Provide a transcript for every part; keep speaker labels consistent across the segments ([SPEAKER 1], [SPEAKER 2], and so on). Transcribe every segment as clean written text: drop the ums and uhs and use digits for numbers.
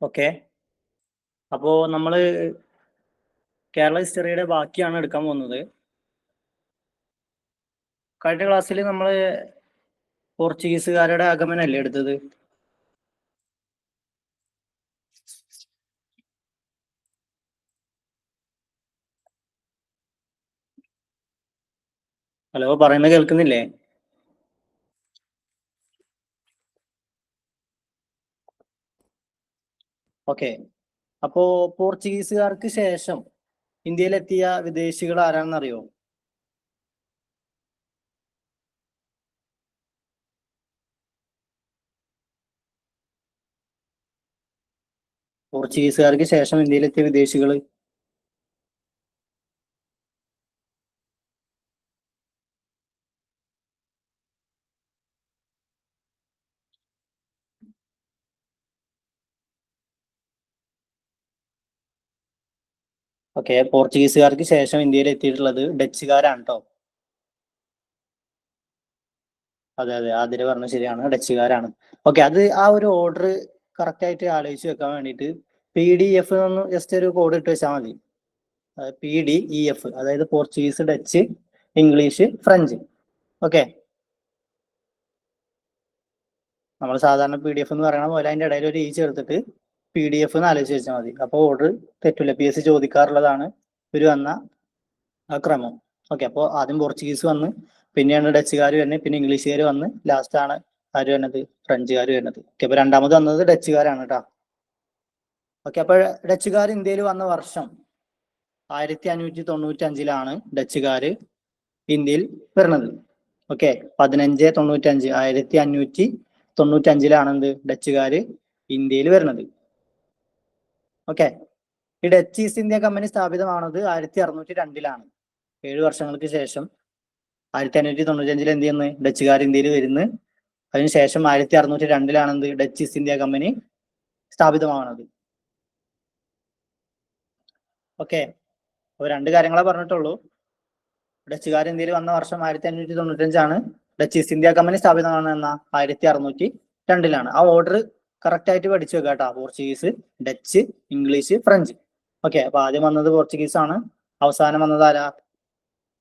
[SPEAKER 1] Okay, അപ്പോൾ നമ്മൾ കേരള ഹിസ്റ്ററിയുടെ ബാക്കിയാണ് എടുക്കാൻ പോകുന്നത്. കഴിഞ്ഞ ക്ലാസ്സിൽ നമ്മൾ പോർച്ചുഗീസുകാരുടെ ആഗമനമല്ലേ എടുത്തത്? ഹലോ, പറയുന്നത് കേൾക്കുന്നില്ലേ? ഓക്കെ, അപ്പോൾ പോർച്ചുഗീസുകാർക്ക് ശേഷം ഇന്ത്യയിലെത്തിയ വിദേശികൾ ആരാണെന്നറിയോ? പോർച്ചുഗീസുകാർക്ക് ശേഷം ഇന്ത്യയിലെത്തിയ വിദേശികൾ ഓക്കെ, പോർച്ചുഗീസുകാർക്ക് ശേഷം ഇന്ത്യയിൽ എത്തിയിട്ടുള്ളത് ഡച്ചുകാരാണ് കേട്ടോ. അതെ അതെ, ആതിര പറഞ്ഞത് ശരിയാണ്, ഡച്ചുകാരാണ്. ഓക്കെ, അത് ആ ഒരു ഓർഡർ കറക്റ്റ് ആയിട്ട് ആലോചിച്ച് വെക്കാൻ വേണ്ടിയിട്ട് PDF എന്ന് ജസ്റ്റ് ഒരു കോഡ് ഇട്ട് വെച്ചാൽ മതി. PDF, അതായത് Portuguese, Dutch, English, French. Okay, നമ്മൾ സാധാരണ PDF എന്ന് പറയണ പോലെ അതിന്റെ ഇടയിൽ ഒരു ചേർത്തിട്ട് PDF എന്ന് ആലോചിച്ച് വെച്ചാൽ മതി. അപ്പോൾ ഓർഡർ തെറ്റില്ല. PSC ചോദിക്കാറുള്ളതാണ് ഒരു വന്ന ആ ക്രമം. ഓക്കെ, അപ്പോൾ ആദ്യം പോർച്ചുഗീസ് വന്ന്, പിന്നെയാണ് ഡച്ചുകാർ വരുന്നത്, പിന്നെ ഇംഗ്ലീഷുകാർ വന്ന്, ലാസ്റ്റ് ആണ് ആര് വരുന്നത്? ഫ്രഞ്ചുകാർ വരുന്നത്. ഓക്കെ, അപ്പൊ രണ്ടാമത് വന്നത് ഡച്ചുകാരാണ് കേട്ടോ. ഓക്കെ, അപ്പോൾ ഡച്ചുകാർ ഇന്ത്യയിൽ വന്ന വർഷം 1595 ഡച്ചുകാർ ഇന്ത്യയിൽ വരുന്നത്. ഓക്കെ, 1595, 1595 എന്ത് ഡച്ചുകാർ ഇന്ത്യയിൽ വരുന്നത്. ഓക്കെ, ഈ ഡച്ച് ഈസ്റ്റ് ഇന്ത്യ കമ്പനി സ്ഥാപിതമാണത് 1602 7 വർഷങ്ങൾക്ക് ശേഷം 1595 എന്ത് ചെയ്യുന്നത്? ഡച്ചുകാർ ഇന്ത്യയിൽ വരുന്നത്. അതിനുശേഷം 1602 എന്ത് ഡച്ച് ഈസ്റ്റ് ഇന്ത്യ കമ്പനി സ്ഥാപിതമാണത്. ഓക്കെ, അപ്പോൾ രണ്ട് കാര്യങ്ങളെ പറഞ്ഞിട്ടുള്ളൂ. ഡച്ചുകാർ ഇന്ത്യയിൽ വന്ന വർഷം 1595 ഡച്ച് ഈസ്റ്റ് ഇന്ത്യ കമ്പനി സ്ഥാപിതമാണ് എന്ന 1602 ആ ഓർഡർ കറക്റ്റ് ആയിട്ട് പഠിച്ചു വെക്കുക കേട്ടോ. Portuguese, Dutch, English, French. Okay, അപ്പൊ ആദ്യം വന്നത് പോർച്ചുഗീസ് ആണ്, അവസാനം വന്നത് ആരാ?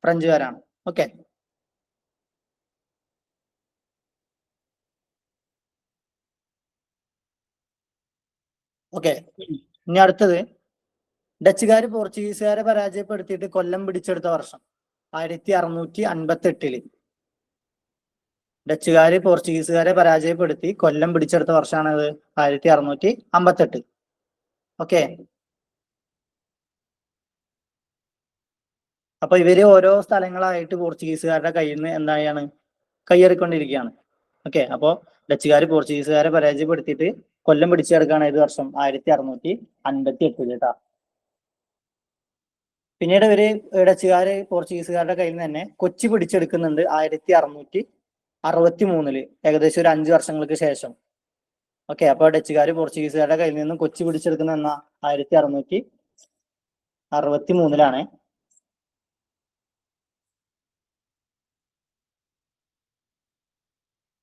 [SPEAKER 1] ഫ്രഞ്ചുകാരാണ്. ഓക്കെ, ഓക്കെ, ഇനി അടുത്തത് ഡച്ചുകാർ പോർച്ചുഗീസുകാരെ പരാജയപ്പെടുത്തിയിട്ട് കൊല്ലം പിടിച്ചെടുത്ത വർഷം 1658. ഡച്ചുകാര് പോർച്ചുഗീസുകാരെ പരാജയപ്പെടുത്തി കൊല്ലം പിടിച്ചെടുത്ത വർഷമാണത് 1658. ഓക്കെ, അപ്പൊ ഇവര് ഓരോ സ്ഥലങ്ങളായിട്ട് പോർച്ചുഗീസുകാരുടെ കയ്യിൽ നിന്ന് എന്താണ് കയ്യേറിക്കൊണ്ടിരിക്കുകയാണ്. ഓക്കെ, അപ്പോ ഡച്ചുകാർ പോർച്ചുഗീസുകാരെ പരാജയപ്പെടുത്തിയിട്ട് കൊല്ലം പിടിച്ചെടുക്കുകയാണ് ഏത് വർഷം? 1658 കേട്ടാ. പിന്നീട് ഇവര് ഡച്ചുകാര് പോർച്ചുഗീസുകാരുടെ കയ്യിൽ നിന്ന് തന്നെ കൊച്ചി പിടിച്ചെടുക്കുന്നുണ്ട് 1663, ഏകദേശം ഒരു 5 വർഷങ്ങൾക്ക് ശേഷം. ഓക്കെ, അപ്പൊ ഡച്ചുകാര് പോർച്ചുഗീസുകാരുടെ കയ്യിൽ നിന്നും കൊച്ചി പിടിച്ചെടുക്കുന്ന 1663.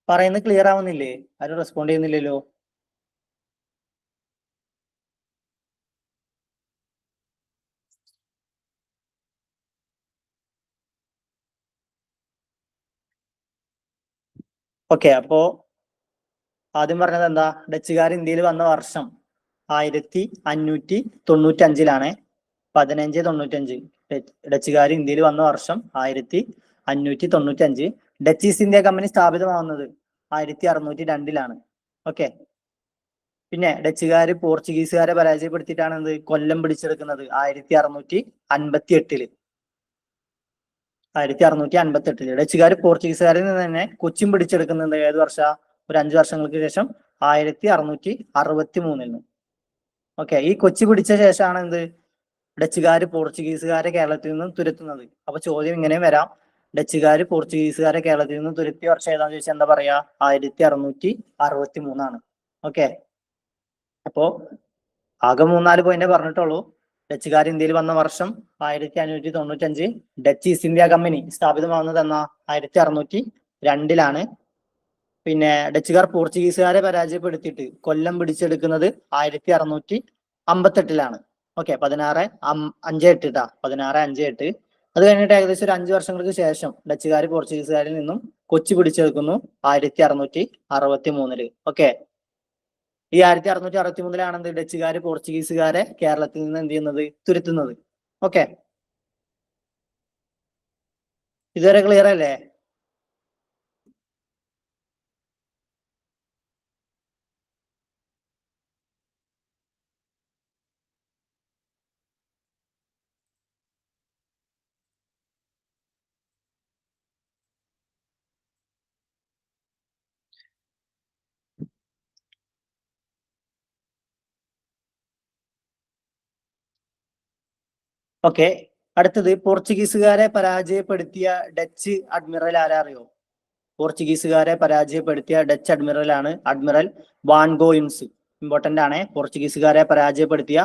[SPEAKER 1] പറയുന്നത് ക്ലിയർ ആവുന്നില്ലേ? ആരും റെസ്പോണ്ട് ചെയ്യുന്നില്ലല്ലോ. ഓക്കെ, അപ്പോ ആദ്യം പറഞ്ഞത് എന്താ? ഡച്ചുകാർ ഇന്ത്യയിൽ വന്ന വർഷം 1595. 1595 ഡച്ചുകാർ ഇന്ത്യയിൽ വന്ന വർഷം 1595. ഡച്ച് ഈസ്റ്റ് ഇന്ത്യ കമ്പനി സ്ഥാപിതമാവുന്നത് 1602. ഓക്കെ, പിന്നെ ഡച്ചുകാർ പോർച്ചുഗീസുകാരെ പരാജയപ്പെടുത്തിയിട്ടാണ് എന്ത് കൊല്ലം പിടിച്ചെടുക്കുന്നത് 1658. 1658 ഡച്ചുകാർ പോർച്ചുഗീസുകാരിൽ നിന്ന് തന്നെ കൊച്ചിൻ പിടിച്ചെടുക്കുന്നുണ്ട് ഏത് വർഷ? ഒരു 5 വർഷങ്ങൾക്ക് ശേഷം 1663. ഓക്കെ, ഈ കൊച്ചി പിടിച്ച ശേഷമാണ് എന്ത് ഡച്ചുകാർ പോർച്ചുഗീസുകാരെ കേരളത്തിൽ നിന്നും തുരത്തുന്നത്. അപ്പൊ ചോദ്യം ഇങ്ങനെ വരാം, ഡച്ചുകാർ പോർച്ചുഗീസുകാരെ കേരളത്തിൽ നിന്നും തുരത്തിയ വർഷം ഏതാന്ന് ചോദിച്ചാൽ എന്താ പറയാ? 1663. ഓക്കെ, അപ്പോ ആകെ 3-4 പോയിന്റ് പറഞ്ഞിട്ടുള്ളൂ. ഡച്ചുകാർ ഇന്ത്യയിൽ വന്ന വർഷം 1595. ഡച്ച് ഈസ്റ്റ് ഇന്ത്യ കമ്പനി സ്ഥാപിതമാവുന്നത് എന്നാ? 1602. പിന്നെ ഡച്ചുകാർ പോർച്ചുഗീസുകാരെ പരാജയപ്പെടുത്തിയിട്ട് കൊല്ലം പിടിച്ചെടുക്കുന്നത് 1658 ഓക്കെ 1658 ട്ടാ 1658. അത് കഴിഞ്ഞിട്ട് ഏകദേശം ഒരു 5 വർഷങ്ങൾക്ക് ശേഷം ഡച്ചുകാർ പോർച്ചുഗീസുകാരിൽ നിന്നും കൊച്ചി പിടിച്ചെടുക്കുന്നു 1663. ഓക്കെ, ഈ 1663 എന്ത് ഡച്ചുകാര് പോർച്ചുഗീസുകാരെ കേരളത്തിൽ നിന്ന് എന്ത് ചെയ്യുന്നത്, തുരത്തുന്നത്. ഓക്കെ, ഇതുവരെ ക്ലിയർ അല്ലേ? ഓക്കെ, അടുത്തത് പോർച്ചുഗീസുകാരെ പരാജയപ്പെടുത്തിയ ഡച്ച് അഡ്മിറൽ ആരാ അറിയോ? പോർച്ചുഗീസുകാരെ പരാജയപ്പെടുത്തിയ ഡച്ച് അഡ്മിറൽ ആണ് അഡ്മിറൽ വാൻ ഗോയുംസ്. ഇമ്പോർട്ടന്റ് ആണ്. പോർച്ചുഗീസുകാരെ പരാജയപ്പെടുത്തിയ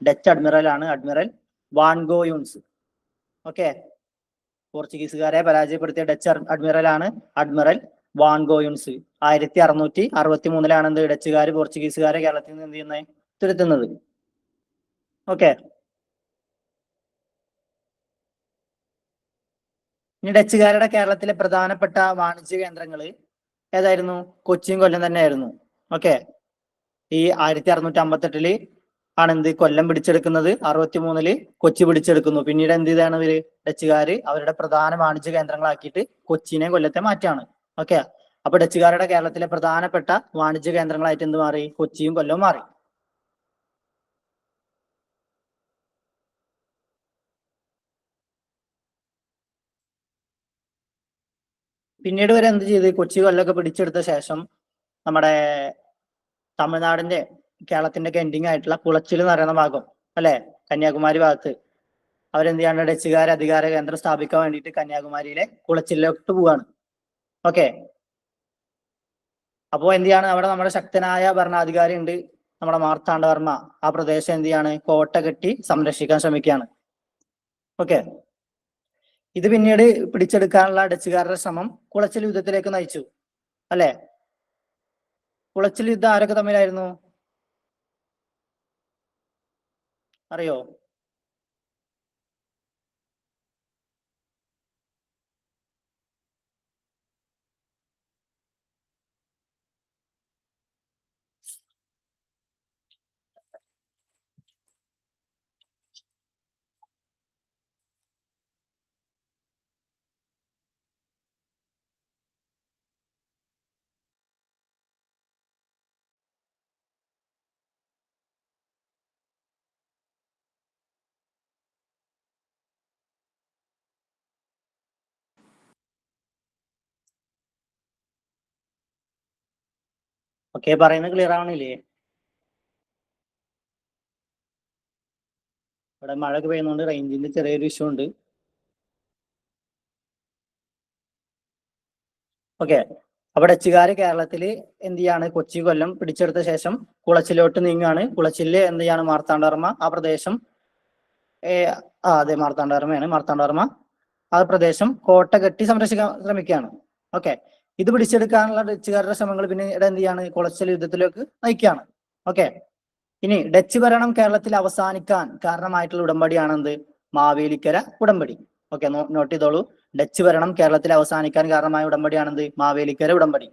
[SPEAKER 1] ഡച്ച് അഡ്മിറൽ ആണ് അഡ്മിറൽ വാൻ ഗോയുംസ്. ഓക്കെ, പോർച്ചുഗീസുകാരെ പരാജയപ്പെടുത്തിയ ഡച്ച് അഡ്മിറൽ ആണ് അഡ്മിറൽ വാൻ ഗോയുംസ്. 1663 എന്ത് ഡച്ചുകാർ പോർച്ചുഗീസുകാരെ കേരളത്തിൽ നിന്ന് എന്ത് ചെയ്യുന്നത്, തുരത്തുന്നത്. ഓക്കെ, ഇനി ഡച്ചുകാരുടെ കേരളത്തിലെ പ്രധാനപ്പെട്ട വാണിജ്യ കേന്ദ്രങ്ങൾ ഏതായിരുന്നു? കൊച്ചിയും കൊല്ലം തന്നെയായിരുന്നു. ഓക്കെ, ഈ 1658 ആണെന്ത് കൊല്ലം പിടിച്ചെടുക്കുന്നത്, 63 കൊച്ചി പിടിച്ചെടുക്കുന്നു. പിന്നീട് എന്ത് ചെയ്താണ് ഇവര് ഡച്ചുകാര് അവരുടെ പ്രധാന വാണിജ്യ കേന്ദ്രങ്ങളാക്കിയിട്ട് കൊച്ചിനെ കൊല്ലത്തെ മാറ്റാണ്. ഓക്കെ, അപ്പൊ ഡച്ചുകാരുടെ കേരളത്തിലെ പ്രധാനപ്പെട്ട വാണിജ്യ കേന്ദ്രങ്ങളായിട്ട് എന്ത് മാറി? കൊച്ചിയും കൊല്ലവും മാറി. പിന്നീട് വരെ എന്ത് ചെയ്ത് കൊച്ചി കൊല്ലമൊക്കെ പിടിച്ചെടുത്ത ശേഷം നമ്മുടെ തമിഴ്നാടിന്റെ കേരളത്തിന്റെ ഒക്കെ എൻഡിങ് ആയിട്ടുള്ള കുളച്ചിൽ എന്ന് പറയുന്ന ഭാഗം അല്ലെ, കന്യാകുമാരി ഭാഗത്ത് അവരെന്ത് ചെയ്യാണ്, ഡച്ചുകാർ അധികാര കേന്ദ്രം സ്ഥാപിക്കാൻ വേണ്ടിയിട്ട് കന്യാകുമാരിയിലെ കുളച്ചിലോട്ട് പോവാണ്. ഓക്കെ, അപ്പോ എന്ത് ചെയ്യാണ്, അവിടെ നമ്മുടെ ശക്തനായ ഭരണാധികാരി ഉണ്ട്, നമ്മുടെ മാർത്താണ്ഡവർമ്മ. ആ പ്രദേശം എന്ത് ചെയ്യാണ്, കോട്ട കെട്ടി സംരക്ഷിക്കാൻ ശ്രമിക്കുകയാണ്. ഓക്കെ, ഇത് പിന്നീട് പിടിച്ചെടുക്കാനുള്ള ഡച്ചുകാരുടെ ശ്രമം കുളച്ചിൽ യുദ്ധത്തിലേക്ക് നയിച്ചു അല്ലെ. കുളച്ചിൽ യുദ്ധം ആരൊക്കെ തമ്മിലായിരുന്നു അറിയോ? ഓക്കെ, പറയുന്നത് ക്ലിയർ ആവണില്ലേ? ഇവിടെ മഴയൊക്കെ പെയ്യുന്നതുകൊണ്ട് റേഞ്ചിന്റെ ചെറിയൊരു ഇഷ്യൂ ഉണ്ട്. ഓക്കെ, അപ്പൊ ഡച്ചുകാര് കേരളത്തില് എന്ത് ചെയ്യാണ്, കൊച്ചി കൊല്ലം പിടിച്ചെടുത്ത ശേഷം കുളച്ചിലോട്ട് നീങ്ങാണ്. കുളച്ചില് എന്ത് ചെയ്യാണ്, മാർത്താണ്ഡവർമ്മ ആ പ്രദേശം അതെ മാർത്താണ്ഡവർമ്മയാണ്. മാർത്താണ്ഡവർമ്മ ആ പ്രദേശം കോട്ട കെട്ടി സംരക്ഷിക്കാൻ ശ്രമിക്കുകയാണ്. ഓക്കെ, ഇത് പിടിച്ചെടുക്കാനുള്ള ഡച്ചുകാരുടെ ശ്രമങ്ങൾ പിന്നീട് എന്ത് ചെയ്യാണ്, കുളച്ചിൽ യുദ്ധത്തിലേക്ക് നയിക്കുകയാണ്. ഓക്കെ, ഇനി ഡച്ച് ഭരണം കേരളത്തിൽ അവസാനിക്കാൻ കാരണമായിട്ടുള്ള ഉടമ്പടിയാണ് എന്ത്, മാവേലിക്കര ഉടമ്പടി. ഓക്കെ, നോട്ട് ചെയ്തോളൂ. ഡച്ച് ഭരണം കേരളത്തിൽ അവസാനിക്കാൻ കാരണമായ ഉടമ്പടിയാണെന്ത്, മാവേലിക്കര ഉടമ്പടി.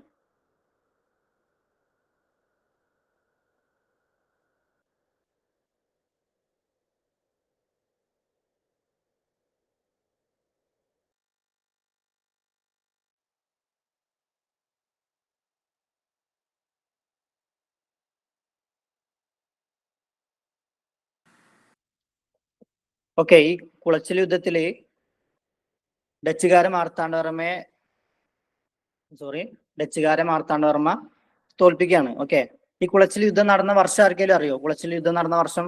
[SPEAKER 1] ഓക്കെ, ഈ കുളച്ചിൽ യുദ്ധത്തില് ഡച്ചുകാരെ മാർത്താണ്ഡവർമ്മ തോൽപ്പിക്കുകയാണ്. ഓക്കെ, ഈ കുളച്ചിൽ യുദ്ധം നടന്ന വർഷം ആർക്കെങ്കിലും അറിയോ? കുളച്ചിൽ യുദ്ധം നടന്ന വർഷം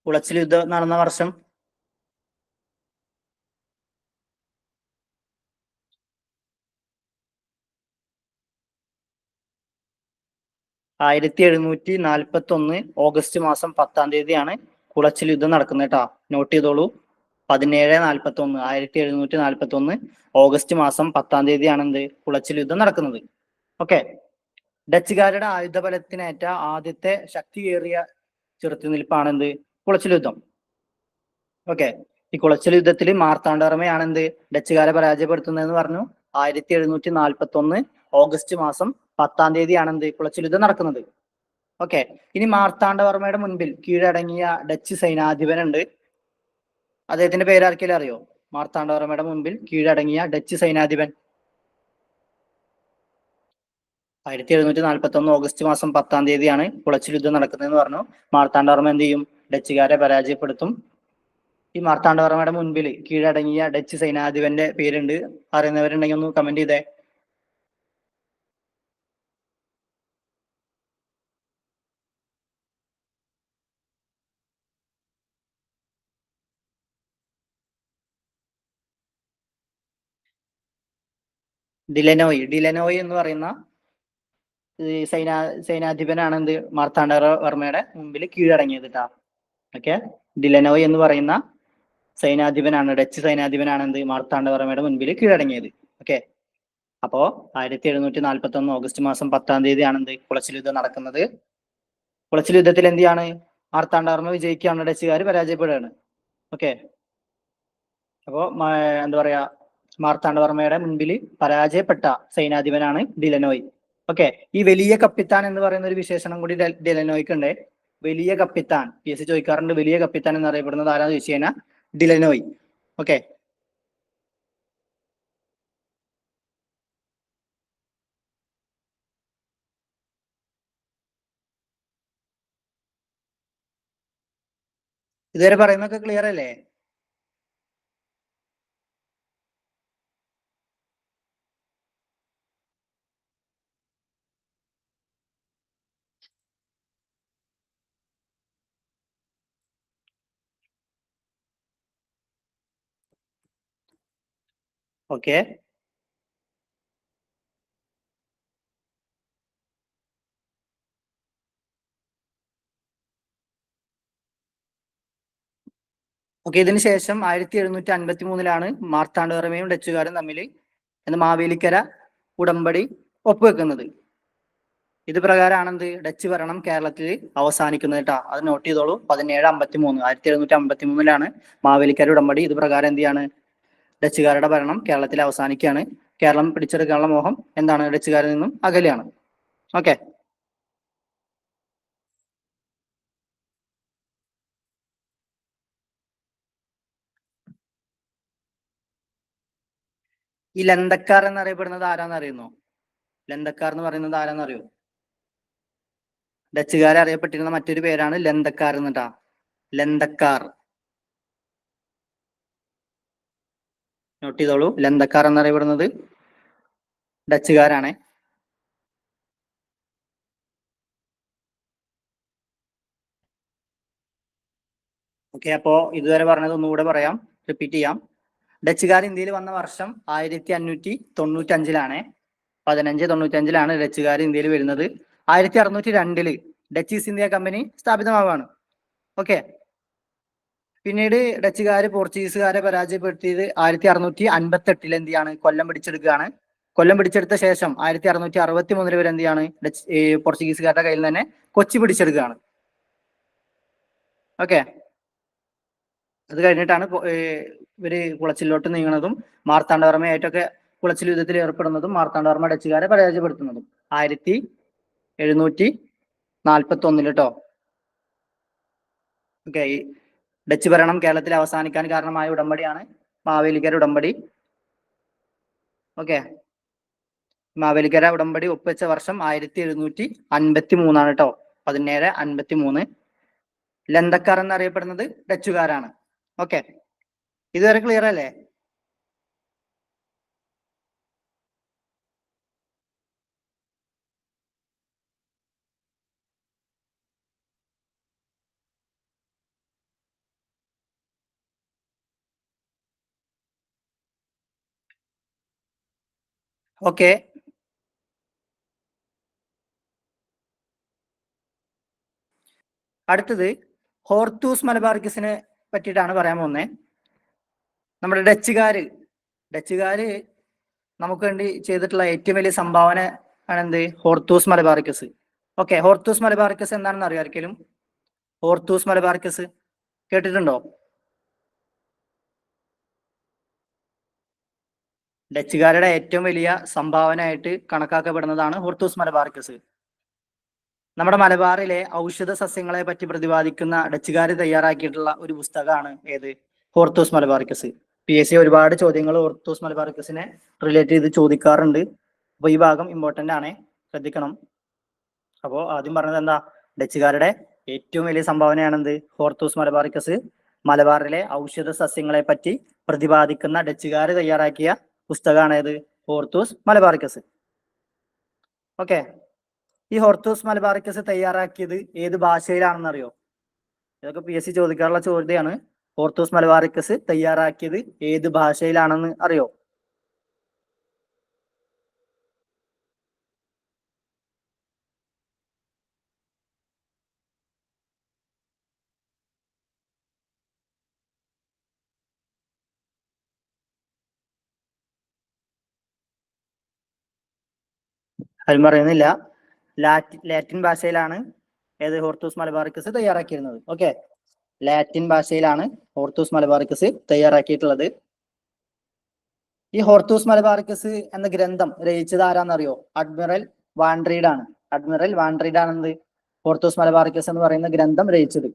[SPEAKER 1] കുളച്ചിൽ യുദ്ധം നടന്ന വർഷം 1741 ഓഗസ്റ്റ് മാസം 10 തീയതിയാണ് കുളച്ചിൽ യുദ്ധം നടക്കുന്നത് കേട്ടോ. നോട്ട് ചെയ്തോളൂ, 1741 ഓഗസ്റ്റ് മാസം 10-ാം തീയതിയാണ് എന്ത് കുളച്ചിൽ യുദ്ധം നടക്കുന്നത്. ഓക്കെ. ഡച്ചുകാരുടെ ആയുധബലത്തിനേറ്റ ആദ്യത്തെ ശക്തിയേറിയ ചെറുത്തുനിൽപ്പാണ് എന്ത് കുളച്ചിൽ യുദ്ധം. ഓക്കെ. ഈ കുളച്ചിൽ യുദ്ധത്തിൽ മാർത്താണ്ഡവർമ്മയാണ് എന്ത് ഡച്ചുകാരെ പരാജയപ്പെടുത്തുന്നതെന്ന് പറഞ്ഞു. 1741 ഓഗസ്റ്റ് മാസം 10-ാം തീയതിയാണ് എന്ത് കുളച്ചിൽ യുദ്ധം നടക്കുന്നത്. ഓക്കെ. ഇനി മാർത്താണ്ഡവർമ്മയുടെ മുൻപിൽ കീഴടങ്ങിയ ഡച്ച് സൈനാധിപനുണ്ട്. അദ്ദേഹത്തിന്റെ പേരാർക്കെങ്കിലും അറിയോ? മാർത്താണ്ഡവർമ്മയുടെ മുൻപിൽ കീഴടങ്ങിയ ഡച്ച് സൈനാധിപൻ. 1741 ഓഗസ്റ്റ് മാസം 10-ാം തീയതിയാണ് കുളച്ചിൽ യുദ്ധം നടക്കുന്നതെന്ന് പറഞ്ഞു. മാർത്താണ്ഡവർമ്മ എന്ത് ചെയ്യും? ഡച്ചുകാരെ പരാജയപ്പെടുത്തും. ഈ മാർത്താണ്ഡവർമ്മയുടെ മുൻപിൽ കീഴടങ്ങിയ ഡച്ച് സൈനാധിപന്റെ പേരുണ്ട്. അറിയുന്നവരുണ്ടെങ്കിൽ ഒന്ന് കമന്റ് ചെയ്തേ. ഡിലനോയ് എന്ന് പറയുന്ന സൈനാധിപനാണ് എന്ത് മാർത്താണ്ഡവർമ്മയുടെ മുമ്പിൽ കീഴടങ്ങിയത് കേട്ടാ. ഓക്കെ. ഡിലനോയ് എന്ന് പറയുന്ന സൈനാധിപനാണ്, ഡച്ച് സൈനാധിപനാണ് എന്ത് മാർത്താണ്ഡവർമ്മയുടെ മുൻപിൽ കീഴടങ്ങിയത്. ഓക്കെ. അപ്പോ 1741 ഓഗസ്റ്റ് മാസം 10-ാം തീയതിയാണ് എന്ത് കുളച്ചിൽ യുദ്ധം നടക്കുന്നത്. കുളച്ചിൽ യുദ്ധത്തിൽ എന്ത് ചെയ്യാണ്? മാർത്താണ്ഡവർമ്മ വിജയിക്കുകയാണ്, ഡച്ചുകാർ പരാജയപ്പെടുകയാണ്. ഓക്കെ. അപ്പോ എന്താ പറയാ, മാർത്താണ്ഡവർമ്മയുടെ മുൻപിൽ പരാജയപ്പെട്ട സൈനാധിപനാണ് ഡിലനോയ്. ഓക്കെ. ഈ വലിയ കപ്പിത്താൻ എന്ന് പറയുന്ന ഒരു വിശേഷണം കൂടി ഡിലനോയ്ക്ക് ഉണ്ട്. വലിയ കപ്പിത്താൻ, PSC ചോദിക്കാറുണ്ട്. വലിയ കപ്പിത്താൻ എന്നറിയപ്പെടുന്നത് ആരാന്ന് ചോദിച്ചു കഴിഞ്ഞാൽ ഡിലനോയ്. ഓക്കെ. ഇതുവരെ പറയുന്നതൊക്കെ ക്ലിയർ അല്ലേ? ഓക്കെ. ഓക്കെ. ഇതിന് ശേഷം 1753 മാർത്താണ്ഡവർമ്മയും ഡച്ചുകാരും തമ്മിൽ മാവേലിക്കര ഉടമ്പടി ഒപ്പുവെക്കുന്നത്. ഇത് പ്രകാരമാണ് എന്ത് ഡച്ച് ഭരണം കേരളത്തിൽ അവസാനിക്കുന്നത് കേട്ടാ. അത് നോട്ട് ചെയ്തോളൂ. 1753 മാവേലിക്കര ഉടമ്പടി. ഇത് പ്രകാരം എന്ത് ചെയ്യാണ്? ഡച്ചുകാരുടെ ഭരണം കേരളത്തിൽ അവസാനിക്കുകയാണ്. കേരളം പിടിച്ചെടുക്കാനുള്ള മോഹം എന്താണ്? ഡച്ചുകാരിൽ നിന്നും അകലെയാണ്. ഓക്കെ. ഈ ലന്തക്കാർ എന്നറിയപ്പെടുന്നത് ആരാന്ന് അറിയുന്നോ? ലന്തക്കാർ എന്ന് പറയുന്നത് ആരാന്ന് അറിയോ? ഡച്ചുകാരെ അറിയപ്പെട്ടിരുന്ന മറ്റൊരു പേരാണ് ലന്തക്കാർ എന്നിട്ടാ. ലന്തക്കാർ നോട്ട് ചെയ്തോളൂ. ലന്തക്കാർ എന്നറിയപ്പെടുന്നത് ഡച്ചുകാരാണ്. ഓക്കെ. അപ്പോ ഇതുവരെ പറഞ്ഞത് ഒന്നുകൂടെ പറയാം, റിപ്പീറ്റ് ചെയ്യാം. ഡച്ചുകാർ ഇന്ത്യയിൽ വന്ന വർഷം 1595 1595 ഡച്ചുകാർ ഇന്ത്യയിൽ വരുന്നത്. 1602 ഡച്ച് ഈസ്റ്റ് ഇന്ത്യ കമ്പനി സ്ഥാപിതമാവാണ്. ഓക്കെ. പിന്നീട് ഡച്ചുകാര് പോർച്ചുഗീസുകാരെ പരാജയപ്പെടുത്തിയത് 1658 എന്ത് ചെയ്യാണ്? കൊല്ലം പിടിച്ചെടുക്കുകയാണ്. കൊല്ലം പിടിച്ചെടുത്ത ശേഷം 1663 വരെ എന്ത് ചെയ്യാണ്? പോർച്ചുഗീസുകാരുടെ കയ്യിൽ തന്നെ കൊച്ചി പിടിച്ചെടുക്കുകയാണ്. ഓക്കെ. അത് കഴിഞ്ഞിട്ടാണ് ഇവര് കുളച്ചിലോട്ട് നീങ്ങുന്നതും മാർത്താണ്ഡവർമ്മയായിട്ടൊക്കെ കുളച്ചിൽ യുദ്ധത്തിൽ ഏർപ്പെടുന്നതും മാർത്താണ്ഡവർമ്മ ഡച്ചുകാരെ പരാജയപ്പെടുത്തുന്നതും 1741 കേട്ടോ. ഓക്കെ. ഈ ഡച്ച് ഭരണം കേരളത്തിൽ അവസാനിക്കാൻ കാരണമായ ഉടമ്പടിയാണ് മാവേലിക്കര ഉടമ്പടി. ഓക്കെ. മാവേലിക്കര ഉടമ്പടി ഒപ്പുവെച്ച വർഷം 1753 കേട്ടോ. 1753. ലന്തക്കാർ എന്നറിയപ്പെടുന്നത് ഡച്ചുകാരാണ്. ഓക്കെ. ഇതുവരെ ക്ലിയർ അല്ലേ? ഓക്കെ. അടുത്തത് ഹോർത്തൂസ് മലബാർക്കിസിനെ പറ്റിയിട്ടാണ് പറയാൻ പോകുന്നത്. നമ്മുടെ ഡച്ചുകാര് നമുക്ക് വേണ്ടി ചെയ്തിട്ടുള്ള ഏറ്റവും വലിയ സംഭാവന ആണ് എന്ത്? Hortus Malabaricus. Okay, Hortus Malabaricus എന്താണെന്ന് അറിയാം ആർക്കെങ്കിലും? ഹോർത്തൂസ് മലബാറിക്കസ് കേട്ടിട്ടുണ്ടോ? ഡച്ചുകാരുടെ ഏറ്റവും വലിയ സംഭാവന ആയിട്ട് കണക്കാക്കപ്പെടുന്നതാണ് ഹോർത്തൂസ് മലബാറിക്കസ്. നമ്മുടെ മലബാറിലെ ഔഷധ സസ്യങ്ങളെ പറ്റി പ്രതിപാദിക്കുന്ന ഡച്ചുകാർ തയ്യാറാക്കിയിട്ടുള്ള ഒരു പുസ്തകമാണ് ഏത്? ഹോർത്തൂസ് മലബാറിക്കസ്. PSC ഒരുപാട് ചോദ്യങ്ങൾ ഹോർത്തൂസ് മലബാറിക്കസിനെ റിലേറ്റ് ചെയ്ത് ചോദിക്കാറുണ്ട്. അപ്പൊ ഈ ഭാഗം ഇമ്പോർട്ടന്റ് ആണ്, ശ്രദ്ധിക്കണം. അപ്പോൾ ആദ്യം പറഞ്ഞത് എന്താ? ഡച്ചുകാരുടെ ഏറ്റവും വലിയ സംഭാവനയാണെന്ത്? Hortus Malabaricus. മലബാറിലെ ഔഷധ സസ്യങ്ങളെ പറ്റി പ്രതിപാദിക്കുന്ന ഡച്ചുകാർ തയ്യാറാക്കിയ പുസ്തകമാണ് ഏത്? ഹോർത്തൂസ് മലബാറിക്കസ്. ഓക്കെ, ഈ ഹോർത്തൂസ് മലബാറിക്കസ് തയ്യാറാക്കിയത് ഏത് ഭാഷയിലാണെന്ന് അറിയോ? ഇതൊക്കെ PSC ചോദിക്കാറുള്ള ചോദ്യമാണ്. ഹോർത്തൂസ് മലബാറിക്കസ് തയ്യാറാക്കിയത് ഏത് ഭാഷയിലാണെന്ന് അറിയോ? ആരും പറയുന്നില്ല. ലാറ്റിൻ ഭാഷയിലാണ് ഏത്? ഹോർത്തൂസ് മലബാറിക്കസ് തയ്യാറാക്കിയിരുന്നത്. ഓക്കെ, ലാറ്റിൻ ഭാഷയിലാണ് ഹോർത്തൂസ് മലബാറിക്കസ് തയ്യാറാക്കിയിട്ടുള്ളത്. ഈ ഹോർത്തൂസ് മലബാറിക്കസ് എന്ന ഗ്രന്ഥം രചിച്ചത് ആരാന്നറിയോ? അഡ്മിറൽ വാൻഡ്രീഡ് ആണ്. അഡ്മിറൽ വാൻഡ്രീഡ് ആണെന്ത്? ഹോർത്തൂസ് മലബാറിക്കസ് എന്ന് പറയുന്ന ഗ്രന്ഥം രചിച്ചത്.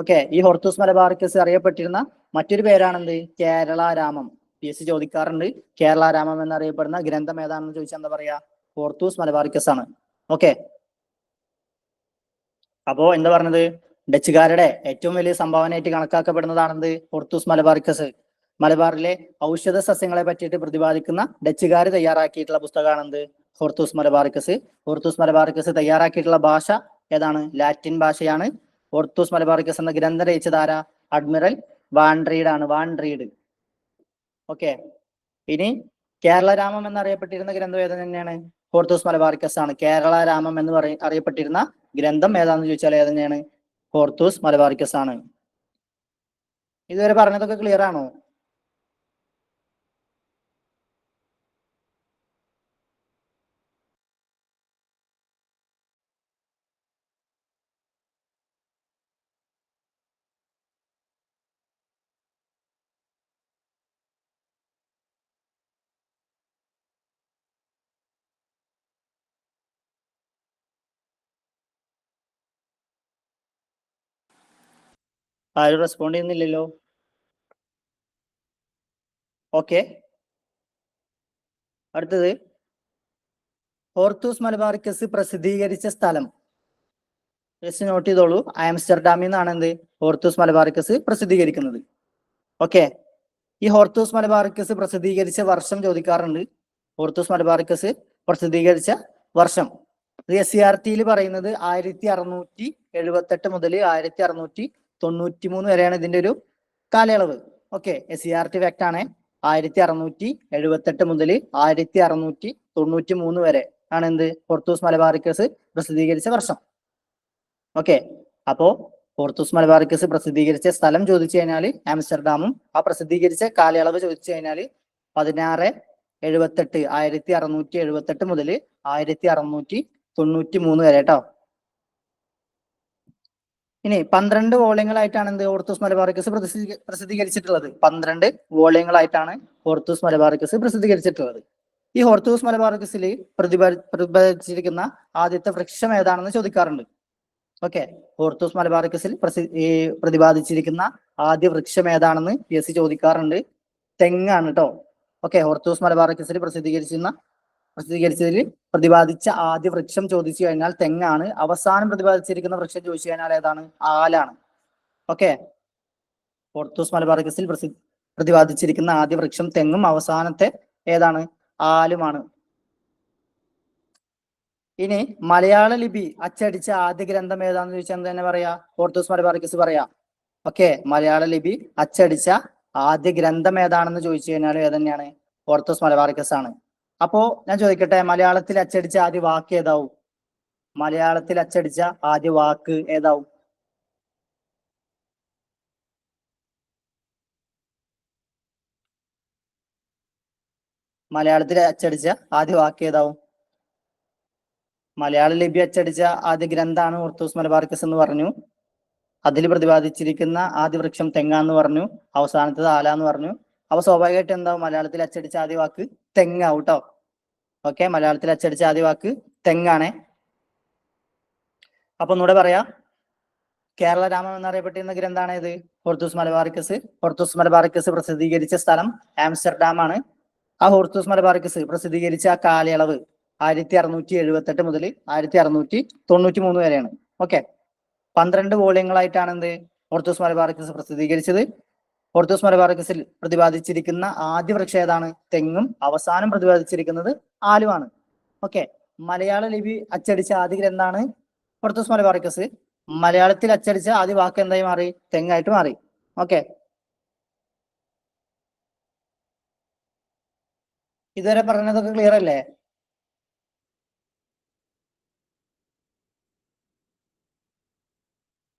[SPEAKER 1] ഓക്കെ, ഈ ഹോർത്തൂസ് മലബാറിക്കസ് അറിയപ്പെട്ടിരുന്ന മറ്റൊരു പേരാണെന്ത്? കേരളാരാമം. PSC ചോദിക്കാറുണ്ട്. കേരളാരാമം എന്നറിയപ്പെടുന്ന ഗ്രന്ഥം ഏതാണെന്ന് ചോദിച്ചാൽ എന്താ പറയാ? ഹോർത്തൂസ് മലബാറിക്കസ് ആണ്. ഓക്കെ, അപ്പോ എന്താ പറഞ്ഞത്? ഡച്ചുകാരുടെ ഏറ്റവും വലിയ സംഭാവനയായിട്ട് കണക്കാക്കപ്പെടുന്നതാണെന്ത്? Hortus Malabaricus. മലബാറിലെ ഔഷധ സസ്യങ്ങളെ പറ്റിയിട്ട് പ്രതിപാദിക്കുന്ന ഡച്ചുകാർ തയ്യാറാക്കിയിട്ടുള്ള പുസ്തകമാണെന്ത്? Hortus Malabaricus. ഹോർത്തൂസ് മലബാറിക്കസ് തയ്യാറാക്കിയിട്ടുള്ള ഭാഷ ഏതാണ്? ലാറ്റിൻ ഭാഷയാണ്. ഹോർത്തൂസ് മലബാറിക്കസ് എന്ന ഗ്രന്ഥം രചിച്ചത് ആരാ? അഡ്മിറൽ വാൻഡ്രീഡ് ആണ്. വാൻഡ്രീഡ്. ഓക്കെ, ഇനി കേരളരാമം എന്നറിയപ്പെട്ടിരുന്ന ഗ്രന്ഥം ഏത് തന്നെയാണ്? ഹോർത്തൂസ് മലബാറിക്കസ് ആണ്. കേരളരാമം എന്ന് അറിയപ്പെട്ടിരുന്ന ഗ്രന്ഥം ഏതാണെന്ന് ചോദിച്ചാൽ ഏത് തന്നെയാണ്? ഹോർത്തൂസ് മലബാറിക്കസ് ആണ്. ഇതുവരെ പറഞ്ഞതൊക്കെ ക്ലിയർ ആണോ? ആരും റെസ്പോണ്ട് ചെയ്യുന്നില്ലല്ലോ. ഓക്കെ, അടുത്തത് ഹോർത്തൂസ് മലബാറിക്കസ് പ്രസിദ്ധീകരിച്ച സ്ഥലം. ജസ്റ്റ് നോട്ട് ചെയ്തോളൂ. ആംസ്റ്റർഡാമിൽ നിന്നാണ് എന്ത്? ഹോർത്തൂസ് മലബാറിക്കസ് പ്രസിദ്ധീകരിക്കുന്നത്. ഓക്കെ, ഈ ഹോർത്തൂസ് മലബാറിക്കസ് പ്രസിദ്ധീകരിച്ച വർഷം ചോദിക്കാറുണ്ട്. ഹോർത്തൂസ് മലബാറിക്കസ് പ്രസിദ്ധീകരിച്ച വർഷം SCERT പറയുന്നത് 1678 മുതൽ 1693 വരെയാണ് ഇതിന്റെ ഒരു കാലയളവ്. ഓക്കെ, SCERT ഫാക്ട് ആണ്. 1678 മുതൽ 1693 വരെ ആണ് എന്ത്? ഹോർത്തൂസ് മലബാറിക്കസ് പ്രസിദ്ധീകരിച്ച വർഷം. ഓക്കെ, അപ്പോ ഹോർത്തൂസ് മലബാറിക്കസ് പ്രസിദ്ധീകരിച്ച സ്ഥലം ചോദിച്ചു കഴിഞ്ഞാൽ ആംസ്റ്റർഡാമും, ആ പ്രസിദ്ധീകരിച്ച കാലയളവ് ചോദിച്ചു കഴിഞ്ഞാൽ 1678 മുതൽ 1693 വരെ കേട്ടോ. ഇനി 12 വോള്യങ്ങളായിട്ടാണ് എന്ത്? ഹോർത്തൂസ് മലബാറിക്കസ് പ്രസിദ്ധീകരിച്ചിട്ടുള്ളത്. 12 വോള്യങ്ങളായിട്ടാണ് ഹോർത്തൂസ് മലബാറിക്കസ് പ്രസിദ്ധീകരിച്ചിട്ടുള്ളത്. ഈ ഹോർത്തൂസ് മലബാറിക്കസിൽ പ്രതിപാദിച്ചിരിക്കുന്ന ആദ്യത്തെ വൃക്ഷം ഏതാണെന്ന് ചോദിക്കാറുണ്ട്. ഓക്കെ, ഹോർത്തൂസ് മലബാറിക്കസിൽ പ്രതിപാദിച്ചിരിക്കുന്ന ആദ്യ വൃക്ഷം ഏതാണെന്ന് PSC ചോദിക്കാറുണ്ട്. തെങ്ങാണ് കേട്ടോ. ഓക്കെ, ഹോർത്തൂസ് മലബാറിക്കസിൽ പ്രസിദ്ധീകരിച്ചതിൽ പ്രതിപാദിച്ച ആദ്യ വൃക്ഷം ചോദിച്ചു കഴിഞ്ഞാൽ തെങ്ങാണ്. അവസാനം പ്രതിപാദിച്ചിരിക്കുന്ന വൃക്ഷം ചോദിച്ചു കഴിഞ്ഞാൽ ഏതാണ്? ആലാണ്. ഓക്കെ, ഹോർത്തൂസ് മലബാറിക്കസിൽ പ്രതിപാദിച്ചിരിക്കുന്ന ആദ്യ വൃക്ഷം തെങ്ങും അവസാനത്തെ ഏതാണ്? ആലുമാണ്. ഇനി മലയാള ലിപി അച്ചടിച്ച ആദ്യ ഗ്രന്ഥം ഏതാണെന്ന് ചോദിച്ചാൽ തന്നെ പറയാ? ഹോർത്തൂസ് മലബാറിക്കസ് പറയാ. ഓക്കെ, മലയാള ലിപി അച്ചടിച്ച ആദ്യ ഗ്രന്ഥം ഏതാണെന്ന് ചോദിച്ചു കഴിഞ്ഞാൽ ഏതന്നെയാണ്? ഹോർത്തൂസ് മലബാറിക്കസ് ആണ്. അപ്പോ ഞാൻ ചോദിക്കട്ടെ, മലയാളത്തിൽ അച്ചടിച്ച ആദ്യ വാക്ക് ഏതാവും? മലയാളത്തിൽ അച്ചടിച്ച ആദ്യ വാക്ക് ഏതാവും? മലയാളത്തിൽ അച്ചടിച്ച ആദ്യ വാക്ക് ഏതാവും? മലയാള ലിപി അച്ചടിച്ച ആദ്യ ഗ്രന്ഥാണ് ഹോർത്തൂസ് മലബാറിക്കസ് എന്ന് പറഞ്ഞു. അതിൽ പ്രതിപാദിച്ചിരിക്കുന്ന ആദ്യ വൃക്ഷം തെങ്ങാന്ന് പറഞ്ഞു. അവസാനത്തത് ആല എന്ന് പറഞ്ഞു. അപ്പൊ സ്വാഭാവികമായിട്ട് എന്താവും? മലയാളത്തിൽ അച്ചടിച്ച ആദ്യ വാക്ക് തെങ്ങാവും ട്ടോ. ഓക്കെ, മലയാളത്തിൽ അച്ചടിച്ച ആദ്യ വാക്ക് തെങ്ങാണേ. അപ്പൊ ഒന്നുകൂടെ പറയാ, കേരള രാമം എന്നറിയപ്പെട്ടിരുന്ന ഗ്രന്ഥാണ് ഏത്? Hortus Malabaricus. ഹോർത്തൂസ് മലബാറിക്കസ് പ്രസിദ്ധീകരിച്ച സ്ഥലം ആംസ്റ്റർഡാം ആണ്. ആ ഹോർത്തൂസ് മലബാറിക്കസ് പ്രസിദ്ധീകരിച്ച ആ കാലയളവ് 1678 മുതൽ 1693 വരെയാണ്. ഓക്കെ, 12 വോള്യങ്ങളായിട്ടാണ് എന്ത് ഹോർത്തൂസ് മലബാറിക്കസ് പ്രസിദ്ധീകരിച്ചത്. ഹോർത്തൂസ് മലബാറിക്കസിൽ പ്രതിപാദിച്ചിരിക്കുന്ന ആദ്യ വൃക്ഷം ഏതാണ്? തെങ്ങും. അവസാനം പ്രതിപാദിച്ചിരിക്കുന്നത് ആലുവാണ്. ഓക്കെ, മലയാള ലിപി അച്ചടിച്ച ആദ്യ ഗ്രന്ഥാണ് ഹോർത്തൂസ് മലബാറിക്കസ്. മലയാളത്തിൽ അച്ചടിച്ച ആദ്യ വാക്ക് എന്തായി മാറി? തെങ്ങായിട്ട് മാറി. ഓക്കെ, ഇതുവരെ പറഞ്ഞതൊക്കെ ക്ലിയർ അല്ലേ?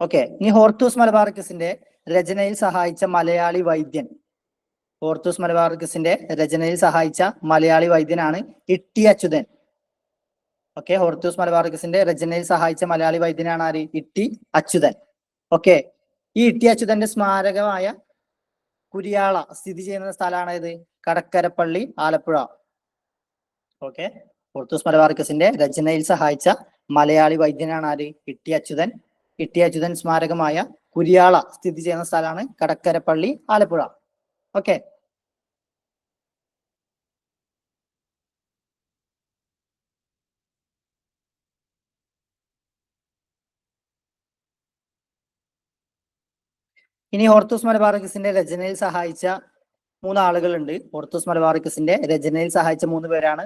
[SPEAKER 1] ഓക്കെ, ഇനി ഹോർത്തൂസ് മലബാറിക്കസിന്റെ രചനയിൽ സഹായിച്ച മലയാളി വൈദ്യൻ. ഹോർത്തൂസ് മലബാറിക്കസിന്റെ രചനയിൽ സഹായിച്ച മലയാളി വൈദ്യനാണ് ഇട്ടി അച്യുതൻ. ഓക്കെ, ഹോർത്തൂസ് മലബാറിക്കസിന്റെ രചനയിൽ സഹായിച്ച മലയാളി വൈദ്യനാണ് ആര്? ഇട്ടി അച്യുതൻ. ഓക്കെ, ഈ ഇട്ടി അച്യുതന്റെ സ്മാരകമായ കുരിയാള സ്ഥിതി ചെയ്യുന്ന സ്ഥലമാണ് ഇത്? കടക്കരപ്പള്ളി, ആലപ്പുഴ. ഓക്കെ, ഹോർത്തൂസ് മലബാറിക്കസിന്റെ രചനയിൽ സഹായിച്ച മലയാളി വൈദ്യനാണ് ആര്? ഇട്ടി അച്യുതൻ. ഇട്ടി അച്യുതൻ സ്മാരകമായ കുരിയാള സ്ഥിതി ചെയ്യുന്ന സ്ഥലമാണ് കടക്കരപ്പള്ളി, ആലപ്പുഴ. ഓക്കെ, ഇനി ഹോർത്തൂസ് മലബാറിക്കസിന്റെ രചനയിൽ സഹായിച്ച 3 ആളുകളുണ്ട്. ഹോർത്തൂസ് മലബാറിക്കസിന്റെ രചനയിൽ സഹായിച്ച 3 പേരാണ്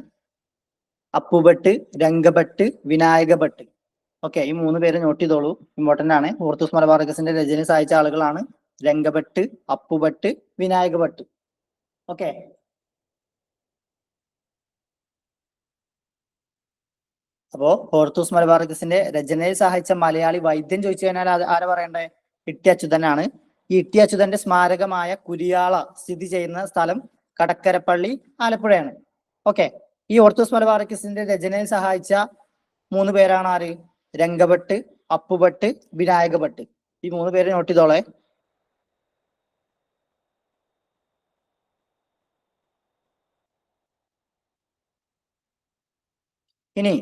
[SPEAKER 1] അപ്പുഭട്ട്, രംഗഭട്ട്, വിനായകഭട്ട്. ഓക്കെ, ഈ 3 പേര് നോട്ട് ചെയ്തോളൂ, ഇമ്പോർട്ടന്റ് ആണ്. ഹോർത്തൂസ് മലബാറിക്കസിന്റെ രചനയിൽ സഹായിച്ച ആളുകളാണ് രംഗഭട്ട്, അപ്പുഭട്ട്, വിനായകഭട്ട്. ഓക്കെ, അപ്പോ ഹോർത്തൂസ് മലബാറിക്കസിന്റെ രചനയിൽ സഹായിച്ച മലയാളി വൈദ്യൻ ചോദിച്ചു കഴിഞ്ഞാൽ ആരാ പറയണ്ടേ? ഇട്ടി അച്യുതനാണ്. ഈ ഇട്ടി അച്യുതന്റെ സ്മാരകമായ കുരിയാള സ്ഥിതി ചെയ്യുന്ന സ്ഥലം കടക്കരപ്പള്ളി, ആലപ്പുഴയാണ്. ഓക്കെ, ഈ ഹോർത്തൂസ് മലബാറിക്കസിന്റെ രചനയിൽ സഹായിച്ച 3 പേരാണ് ആര്? രംഗഭട്ട്, അപ്പുഭട്ട്, വിനായകഭട്ട്. ഈ 3 പേര് നോട്ട് ചെയ്തോളെ. ഇനി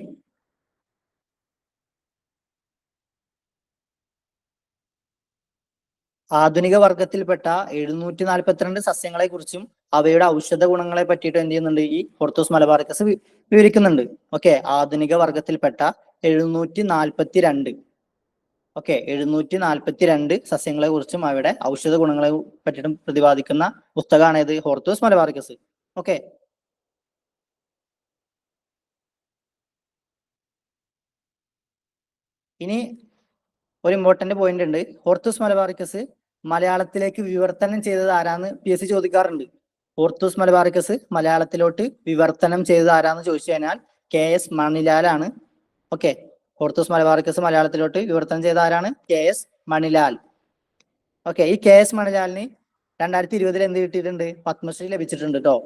[SPEAKER 1] ആധുനിക വർഗത്തിൽപ്പെട്ട 742 സസ്യങ്ങളെ കുറിച്ചും അവയുടെ ഔഷധ ഗുണങ്ങളെ പറ്റിയിട്ട് എന്ത് ചെയ്യുന്നുണ്ട്? ഈ ഹോർത്തൂസ് മലബാറിക്കസ് വിവരിക്കുന്നുണ്ട്. ഓക്കെ, ആധുനിക വർഗത്തിൽപ്പെട്ട 742. ഓക്കെ, 742 സസ്യങ്ങളെ കുറിച്ചും അവയുടെ ഔഷധ ഗുണങ്ങളെ പറ്റിയിട്ടും പ്രതിപാദിക്കുന്ന പുസ്തകമാണ് ഇത്? Hortus Malabaricus. ഓക്കെ, ഇനി ഒരു ഇമ്പോർട്ടന്റ് പോയിന്റ് ഉണ്ട്. ഹോർത്തൂസ് മലബാറിക്കസ് മലയാളത്തിലേക്ക് വിവർത്തനം ചെയ്തത് ആരാന്ന് PSC ചോദിക്കാറുണ്ട്. ഹോർത്തൂസ് മലബാറിക്കസ് മലയാളത്തിലോട്ട് വിവർത്തനം ചെയ്തത് ആരാന്ന് ചോദിച്ചു കഴിഞ്ഞാൽ KS മണിലാലാണ്. ഓക്കെ, ഹോർത്തൂസ് മലബാറിക്കസ് മലയാളത്തിലോട്ട് വിവർത്തനം ചെയ്ത ആരാണ്? KS മണിലാൽ. ഓക്കെ, ഈ KS മണിലാലിന് 2020 എന്ത് കിട്ടിയിട്ടുണ്ട്? പത്മശ്രീ ലഭിച്ചിട്ടുണ്ട് കേട്ടോ.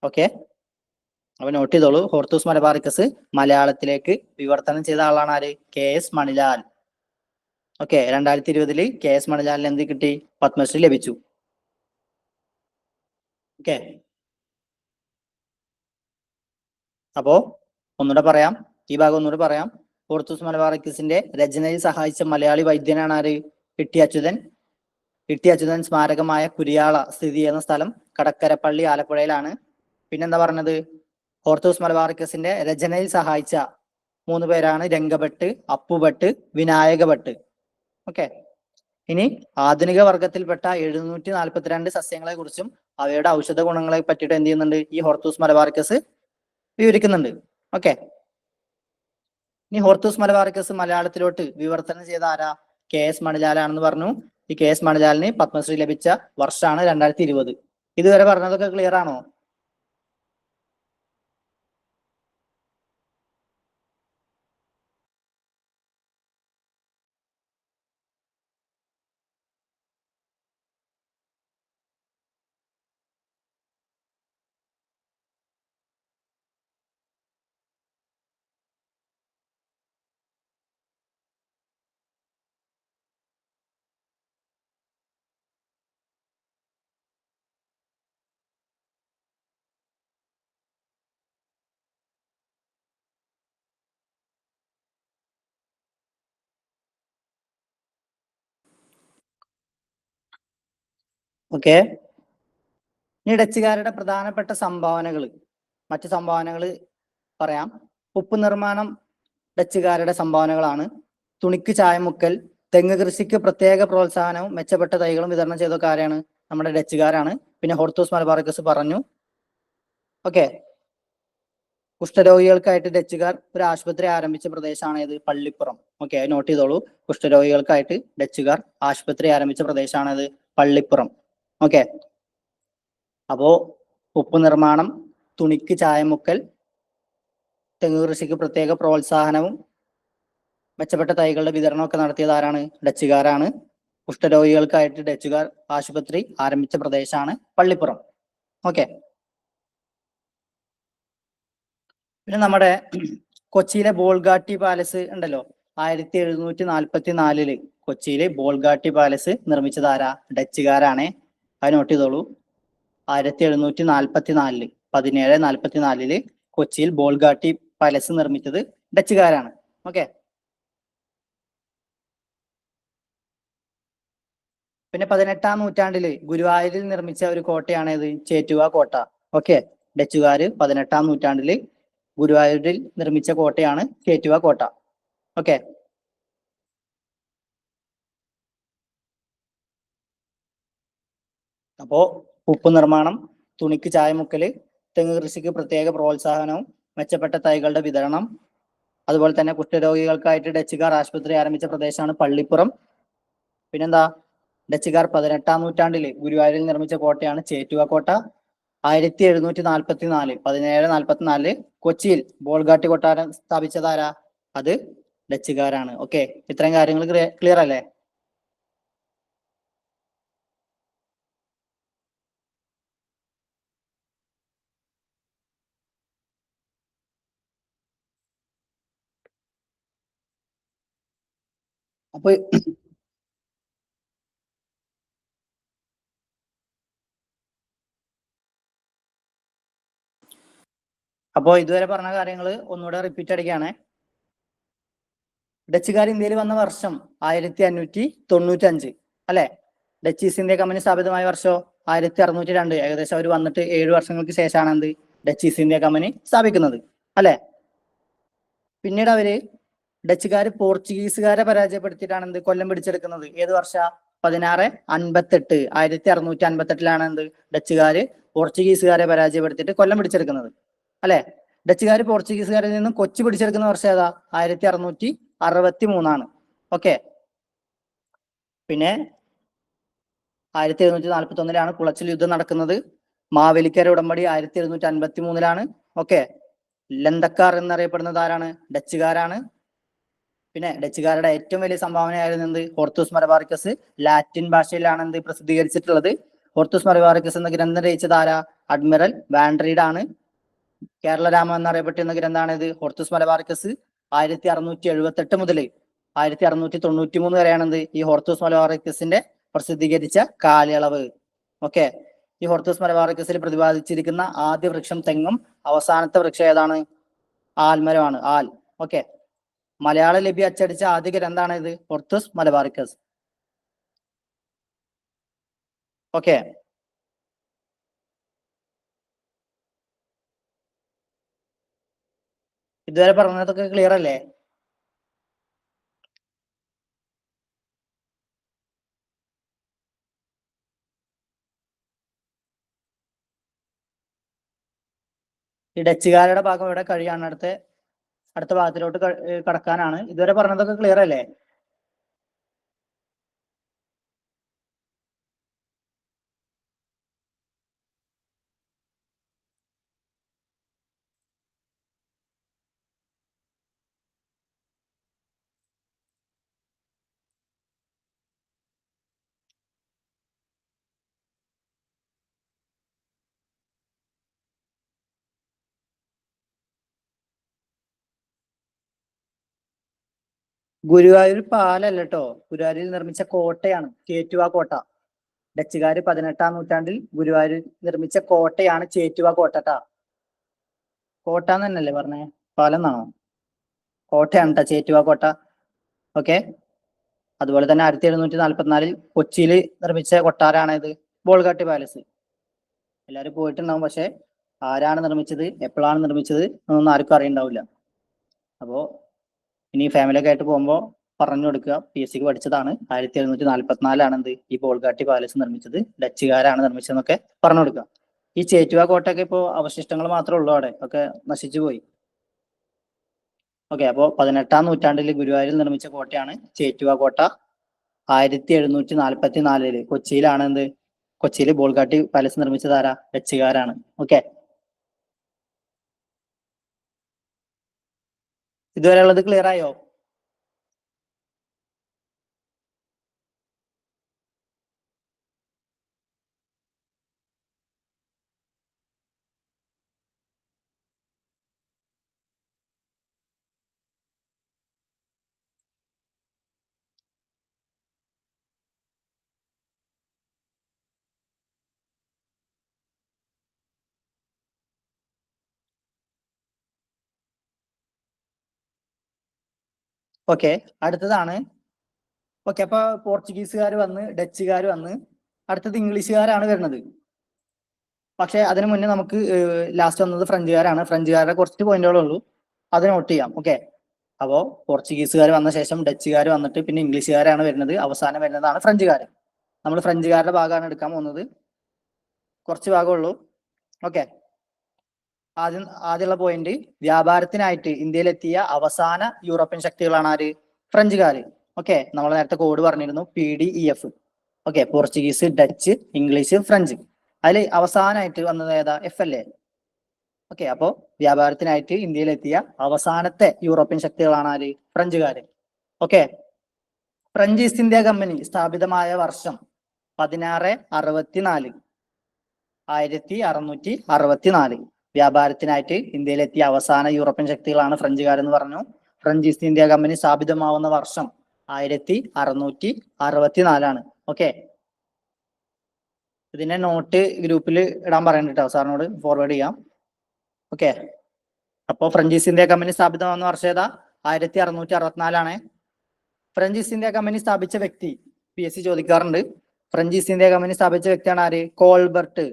[SPEAKER 1] ഓക്കെ, അപ്പൊ നോട്ട് ചെയ്തോളൂ, ഹോർത്തൂസ് മലബാറിക്കസ് മലയാളത്തിലേക്ക് വിവർത്തനം ചെയ്ത ആളാണ് ആര്? KS മണിലാൽ. ഓക്കെ, 2020 KS മണിലാലിന് എന്ത് കിട്ടി? പത്മശ്രീ ലഭിച്ചു. ഓക്കെ, അപ്പോ ഒന്നുകൂടെ പറയാം, ഈ ഭാഗം ഒന്നുകൂടെ പറയാം. ഹോർത്തൂസ് മലബാറിക്കസിന്റെ രചനയിൽ സഹായിച്ച മലയാളി വൈദ്യനാണ് ആര്? ഇട്ടി അച്യുതൻ. ഇട്ടി അച്യുതൻ സ്മാരകമായ കുരിയാള സ്ഥിതി ചെയ്യുന്ന സ്ഥലം കടക്കരപ്പള്ളി, ആലപ്പുഴയിലാണ്. പിന്നെന്താ പറഞ്ഞത്? ഹോർത്തൂസ് മലബാറിക്കസിന്റെ രചനയിൽ സഹായിച്ച 3 പേരാണ് രംഗഭട്ട്, അപ്പുഭട്ട്, വിനായകഭട്ട്. ഓക്കെ, ഇനി ആധുനിക വർഗത്തിൽപ്പെട്ട 742 സസ്യങ്ങളെ കുറിച്ചും അവയുടെ ഔഷധ ഗുണങ്ങളെ പറ്റിയിട്ട് എന്ത് ചെയ്യുന്നുണ്ട്? ഈ ഹോർത്തൂസ് മലബാറിക്കസ് വിവരിക്കുന്നുണ്ട്. ഓക്കെ, ഇനി ഹോർത്തൂസ് മലബാറിക്കസ് മലയാളത്തിലോട്ട് വിവർത്തനം ചെയ്ത ആരാ? KS മണിലാലാണെന്ന് പറഞ്ഞു. ഈ KS മണിലാലിന് പത്മശ്രീ ലഭിച്ച വർഷമാണ് 2020. ഇതുവരെ പറഞ്ഞതൊക്കെ ക്ലിയർ ആണോ? ഓക്കെ. ഇനി ഡച്ചുകാരുടെ പ്രധാനപ്പെട്ട സംഭാവനകൾ, മറ്റു സംഭാവനകൾ പറയാം. ഉപ്പ് നിർമ്മാണം ഡച്ചുകാരുടെ സംഭാവനകളാണ്. തുണിക്ക് ചായമുക്കൽ, തെങ്ങ് കൃഷിക്ക് പ്രത്യേക പ്രോത്സാഹനവും മെച്ചപ്പെട്ട തൈകളും വിതരണം ചെയ്തൊക്കെ ആരാണ്? നമ്മുടെ ഡച്ചുകാരാണ്. പിന്നെ ഹോർത്തൂസ് മലബാറിക്കസ് പറഞ്ഞു. ഓക്കെ. കുഷ്ഠരോഗികൾക്കായിട്ട് ഡച്ചുകാർ ഒരു ആശുപത്രി ആരംഭിച്ച പ്രദേശമാണ് ഏത്? പള്ളിപ്പുറം. ഓക്കെ, നോട്ട് ചെയ്തോളൂ. കുഷ്ഠരോഗികൾക്കായിട്ട് ഡച്ചുകാർ ആശുപത്രി ആരംഭിച്ച പ്രദേശമാണത് പള്ളിപ്പുറം. ഓക്കെ. അപ്പോ ഉപ്പ് നിർമ്മാണം, തുണിക്ക് ചായമുക്കൽ, തെങ്ങ് കൃഷിക്ക് പ്രത്യേക പ്രോത്സാഹനവും മെച്ചപ്പെട്ട തൈകളുടെ വിതരണമൊക്കെ നടത്തിയത് ആരാണ്? ഡച്ചുകാരാണ്. കുഷ്ഠരോഗികൾക്കായിട്ട് ഡച്ചുകാർ ആശുപത്രി ആരംഭിച്ച പ്രദേശമാണ് പള്ളിപ്പുറം. ഓക്കെ. പിന്നെ നമ്മുടെ കൊച്ചിയിലെ ബോൾഗാട്ടി പാലസ് ഉണ്ടല്ലോ, 1744 കൊച്ചിയിലെ ബോൾഗാട്ടി പാലസ് നിർമ്മിച്ചത് ആരാ? ഡച്ചുകാരാണ്. അത് നോട്ട് ചെയ്തോളൂ. 1744 1744 കൊച്ചിയിൽ ബോൾഗാട്ടി പാലസ് നിർമ്മിച്ചത് ഡച്ചുകാരാണ്. ഓക്കെ. പിന്നെ 18-ാം നൂറ്റാണ്ടില് ഗുരുവായൂരിൽ നിർമ്മിച്ച ഒരു കോട്ടയാണ് ഇത്? ചേറ്റുവ കോട്ട. ഓക്കെ. ഡച്ചുകാര് 18-ാം നൂറ്റാണ്ടില് ഗുരുവായൂരിൽ നിർമ്മിച്ച കോട്ടയാണ് ചേറ്റുവ കോട്ട. ഓക്കെ. അപ്പോ ഉപ്പ് നിർമ്മാണം, തുണിക്ക് ചായമുക്കല്, തെങ്ങ് കൃഷിക്ക് പ്രത്യേക പ്രോത്സാഹനവും മെച്ചപ്പെട്ട തൈകളുടെ വിതരണം, അതുപോലെ തന്നെ കുഷ്ഠരോഗികൾക്കായിട്ട് ഡച്ചുകാർ ആശുപത്രി ആരംഭിച്ച പ്രദേശമാണ് പള്ളിപ്പുറം. പിന്നെന്താ? ഡച്ചുകാർ 18-ാം നൂറ്റാണ്ടില് ഗുരുവായൂരിൽ നിർമ്മിച്ച കോട്ടയാണ് ചേറ്റുവ കോട്ട. 1744 കൊച്ചിയിൽ ബോൾഗാട്ടി കൊട്ടാരം സ്ഥാപിച്ചതാരാ? അത് ഡച്ചുകാരാണ്. ഓക്കെ. ഇത്രയും കാര്യങ്ങൾ ക്ലിയർ അല്ലേ? അപ്പൊ ഇതുവരെ പറഞ്ഞ കാര്യങ്ങൾ ഒന്നുകൂടെ റിപ്പീറ്റ് അടിക്കുകയാണ്. ഡച്ചുകാർ ഇന്ത്യയിൽ വന്ന വർഷം 1595 അല്ലെ? ഡച്ച് ഈസ്റ്റ് ഇന്ത്യ കമ്പനി സ്ഥാപിതമായ വർഷം 1602. ഏകദേശം അവർ വന്നിട്ട് 7 വർഷങ്ങൾക്ക് ശേഷമാണ് എന്ത്? ഡച്ച് ഈസ്റ്റ് ഇന്ത്യ കമ്പനി സ്ഥാപിക്കുന്നത് അല്ലെ? പിന്നീട് അവര് ഡച്ചുകാർ പോർച്ചുഗീസുകാരെ പരാജയപ്പെടുത്തിയിട്ടാണ് എന്ത്? കൊല്ലം പിടിച്ചെടുക്കുന്നത്. ഏത് വർഷ? 1658. 1658 എന്ത്? ഡച്ചുകാര് പോർച്ചുഗീസുകാരെ പരാജയപ്പെടുത്തിയിട്ട് കൊല്ലം പിടിച്ചെടുക്കുന്നത് അല്ലെ? ഡച്ചുകാർ പോർച്ചുഗീസുകാരിൽ നിന്നും കൊച്ചി പിടിച്ചെടുക്കുന്ന വർഷം ഏതാ? 1663. ഓക്കെ. പിന്നെ 1741 കുളച്ചിൽ യുദ്ധം നടക്കുന്നത്. മാവേലിക്കര ഉടമ്പടി 1753. ഓക്കെ. ലന്തക്കാർ എന്നറിയപ്പെടുന്നത് ആരാണ്? ഡച്ചുകാരാണ്. പിന്നെ ഡച്ചുകാരുടെ ഏറ്റവും വലിയ സംഭാവനയായിരുന്നു എന്ത്? ഹോർത്തൂസ് മലബാറിക്കസ്. ലാറ്റിൻ ഭാഷയിലാണ് എന്ത് പ്രസിദ്ധീകരിച്ചിട്ടുള്ളത്? ഹോർത്തൂസ് മലബാറിക്കസ് എന്ന ഗ്രന്ഥം രചിച്ചത് ആരാ? അഡ്മിറൽ വാൻഡ്രീഡ് ആണ്. കേരളരാമം എന്നറിയപ്പെട്ടിരുന്ന ഗ്രന്ഥമാണ് ഇത് ഹോർത്തൂസ് മലബാറിക്കസ്. 1678 മുതൽ 1693 വരെയാണ് എന്ത്? ഈ ഹോർത്തൂസ് മലബാറിക്കസിന്റെ പ്രസിദ്ധീകരിച്ച കാലയളവ്. ഓക്കെ. ഈ ഹോർത്തൂസ് മലബാറിക്കസിൽ പ്രതിപാദിച്ചിരിക്കുന്ന ആദ്യ വൃക്ഷം തെങ്ങും അവസാനത്തെ വൃക്ഷം ഏതാണ്? ആൽമരമാണ്. ആൽ. ഓക്കെ. മലയാള ലിപി അച്ചടിച്ച ആദ്യ ഗ്രന്ഥാണ് ഇത് ഹോർത്തൂസ് മലബാറിക്കസ്. ഓക്കെ. ഇതുവരെ പറഞ്ഞതൊക്കെ ക്ലിയർ അല്ലേ? ഈ ഡച്ചുകാരുടെ ഭാഗം ഇവിടെ കഴിയാണ്. അടുത്ത ഭാഗത്തിലോട്ട് കടക്കാനാണ്. ഇതുവരെ പറഞ്ഞതൊക്കെ ക്ലിയർ അല്ലേ? ഗുരുവായൂർ പാലല്ല കേട്ടോ, ഗുരുവായൂരിൽ നിർമ്മിച്ച കോട്ടയാണ് ചേറ്റുവ കോട്ട. ഡച്ചുകാര് 18-ാം നൂറ്റാണ്ടിൽ ഗുരുവായൂരിൽ നിർമ്മിച്ച കോട്ടയാണ് ചേറ്റുവ കോട്ട. കോട്ട എന്ന് തന്നെയല്ലേ പറഞ്ഞേ? പാലം എന്നാണോ? കോട്ടയാണ് കേട്ടോ ചേറ്റുവ കോട്ട. ഓക്കെ. അതുപോലെ തന്നെ 1744 കൊച്ചിയിൽ നിർമ്മിച്ച കൊട്ടാരാണ് ഇത്? ബോൾഗാട്ടി പാലസ്. എല്ലാവരും പോയിട്ടുണ്ടാവും, പക്ഷെ ആരാണ് നിർമ്മിച്ചത്, എപ്പോഴാണ് നിർമ്മിച്ചത് എന്നൊന്നും ആർക്കും അറിയണ്ടാവില്ല. അപ്പോൾ ഇനി ഫാമിലിയൊക്കെ ആയിട്ട് പോകുമ്പോൾ പറഞ്ഞു കൊടുക്കുക, PSC പഠിച്ചതാണ്, 1744 എന്ത് ഈ ബോൾഗാട്ടി പാലസ് നിർമ്മിച്ചത്, ഡച്ചുകാരാണ് നിർമ്മിച്ചതെന്നൊക്കെ പറഞ്ഞു കൊടുക്കുക. ഈ ചേറ്റുവ കോട്ടയൊക്കെ ഇപ്പോൾ അവശിഷ്ടങ്ങൾ മാത്രമേ ഉള്ളൂ, അവിടെ ഒക്കെ നശിച്ചു പോയി. ഓക്കെ, അപ്പോൾ 18-ാം നൂറ്റാണ്ടിൽ ഗുരുവായൂരിൽ നിർമ്മിച്ച കോട്ടയാണ് ചേറ്റുവ കോട്ട. 1744 കൊച്ചിയിലാണ് എന്ത്, കൊച്ചിയിൽ ബോൾഗാട്ടി പാലസ് നിർമ്മിച്ചത് ആരാ? ഡച്ചുകാരാണ്. ഓക്കെ, ഇതുവരെ ഉള്ളത് ക്ലിയർ ആയോ? ഓക്കെ, അടുത്തതാണ്. ഓക്കെ, അപ്പൊ പോർച്ചുഗീസുകാർ വന്ന്, ഡച്ചുകാർ വന്ന്, അടുത്തത് ഇംഗ്ലീഷുകാരാണ് വരുന്നത്. പക്ഷെ അതിനു മുന്നേ നമുക്ക് ലാസ്റ്റ് വന്നത് ഫ്രഞ്ചുകാരാണ്. ഫ്രഞ്ചുകാരുടെ കുറച്ച് പോയിന്റുകളേ ഉള്ളൂ, അത് നോട്ട് ചെയ്യാം. ഓക്കെ, അപ്പോ പോർച്ചുഗീസുകാർ വന്ന ശേഷം ഡച്ചുകാർ വന്നിട്ട് പിന്നെ ഇംഗ്ലീഷുകാരാണ് വരുന്നത്, അവസാനം വരുന്നതാണ് ഫ്രഞ്ചുകാർ. നമ്മൾ ഫ്രഞ്ചുകാരുടെ ഭാഗമാണ് എടുക്കാൻ പോകുന്നത്, കുറച്ച് ഭാഗമുള്ളൂ. ഓക്കെ, ആദ്യമുള്ള പോയിന്റ്, വ്യാപാരത്തിനായിട്ട് ഇന്ത്യയിലെത്തിയ അവസാന യൂറോപ്യൻ ശക്തികളാണ് ആര്? ഫ്രഞ്ചുകാര്. ഓക്കെ, നമ്മൾ നേരത്തെ കോഡ് പറഞ്ഞിരുന്നു, PDEF. Okay, Portuguese, Dutch, English, French. അതിൽ അവസാനമായിട്ട് വന്നത് ഏതാ? F അല്ലേ? ഓക്കെ, അപ്പോ വ്യാപാരത്തിനായിട്ട് ഇന്ത്യയിലെത്തിയ അവസാനത്തെ യൂറോപ്യൻ ശക്തികളാണ് ആര്? ഫ്രഞ്ചുകാര്. Okay, French East India company സ്ഥാപിതമായ വർഷം 1664. 1664 വ്യാപാരത്തിനായിട്ട് ഇന്ത്യയിലെത്തിയ അവസാന യൂറോപ്യൻ ശക്തികളാണ് ഫ്രഞ്ചുകാരെന്ന് പറഞ്ഞു. ഫ്രഞ്ച് ഈസ്റ്റ് ഇന്ത്യ കമ്പനി സ്ഥാപിതമാവുന്ന വർഷം 1664. ഓക്കെ, ഇതിന്റെ നോട്ട് ഗ്രൂപ്പിൽ ഇടാൻ പറയണ്ടിട്ടോ, സാറിനോട് ഫോർവേഡ് ചെയ്യാം. ഓക്കെ, അപ്പോ ഫ്രഞ്ച് ഈസ്റ്റ് ഇന്ത്യ കമ്പനി സ്ഥാപിതമാവുന്ന വർഷം ഏതാ? 1664. ഫ്രഞ്ച് ഈസ്റ്റ് ഇന്ത്യ കമ്പനി സ്ഥാപിച്ച വ്യക്തി PSC ചോദിക്കാറുണ്ട്. ഫ്രഞ്ച് ഈസ്റ്റ് ഇന്ത്യ കമ്പനി സ്ഥാപിച്ച വ്യക്തിയാണ് ആര്? കോൾബർട്ട്.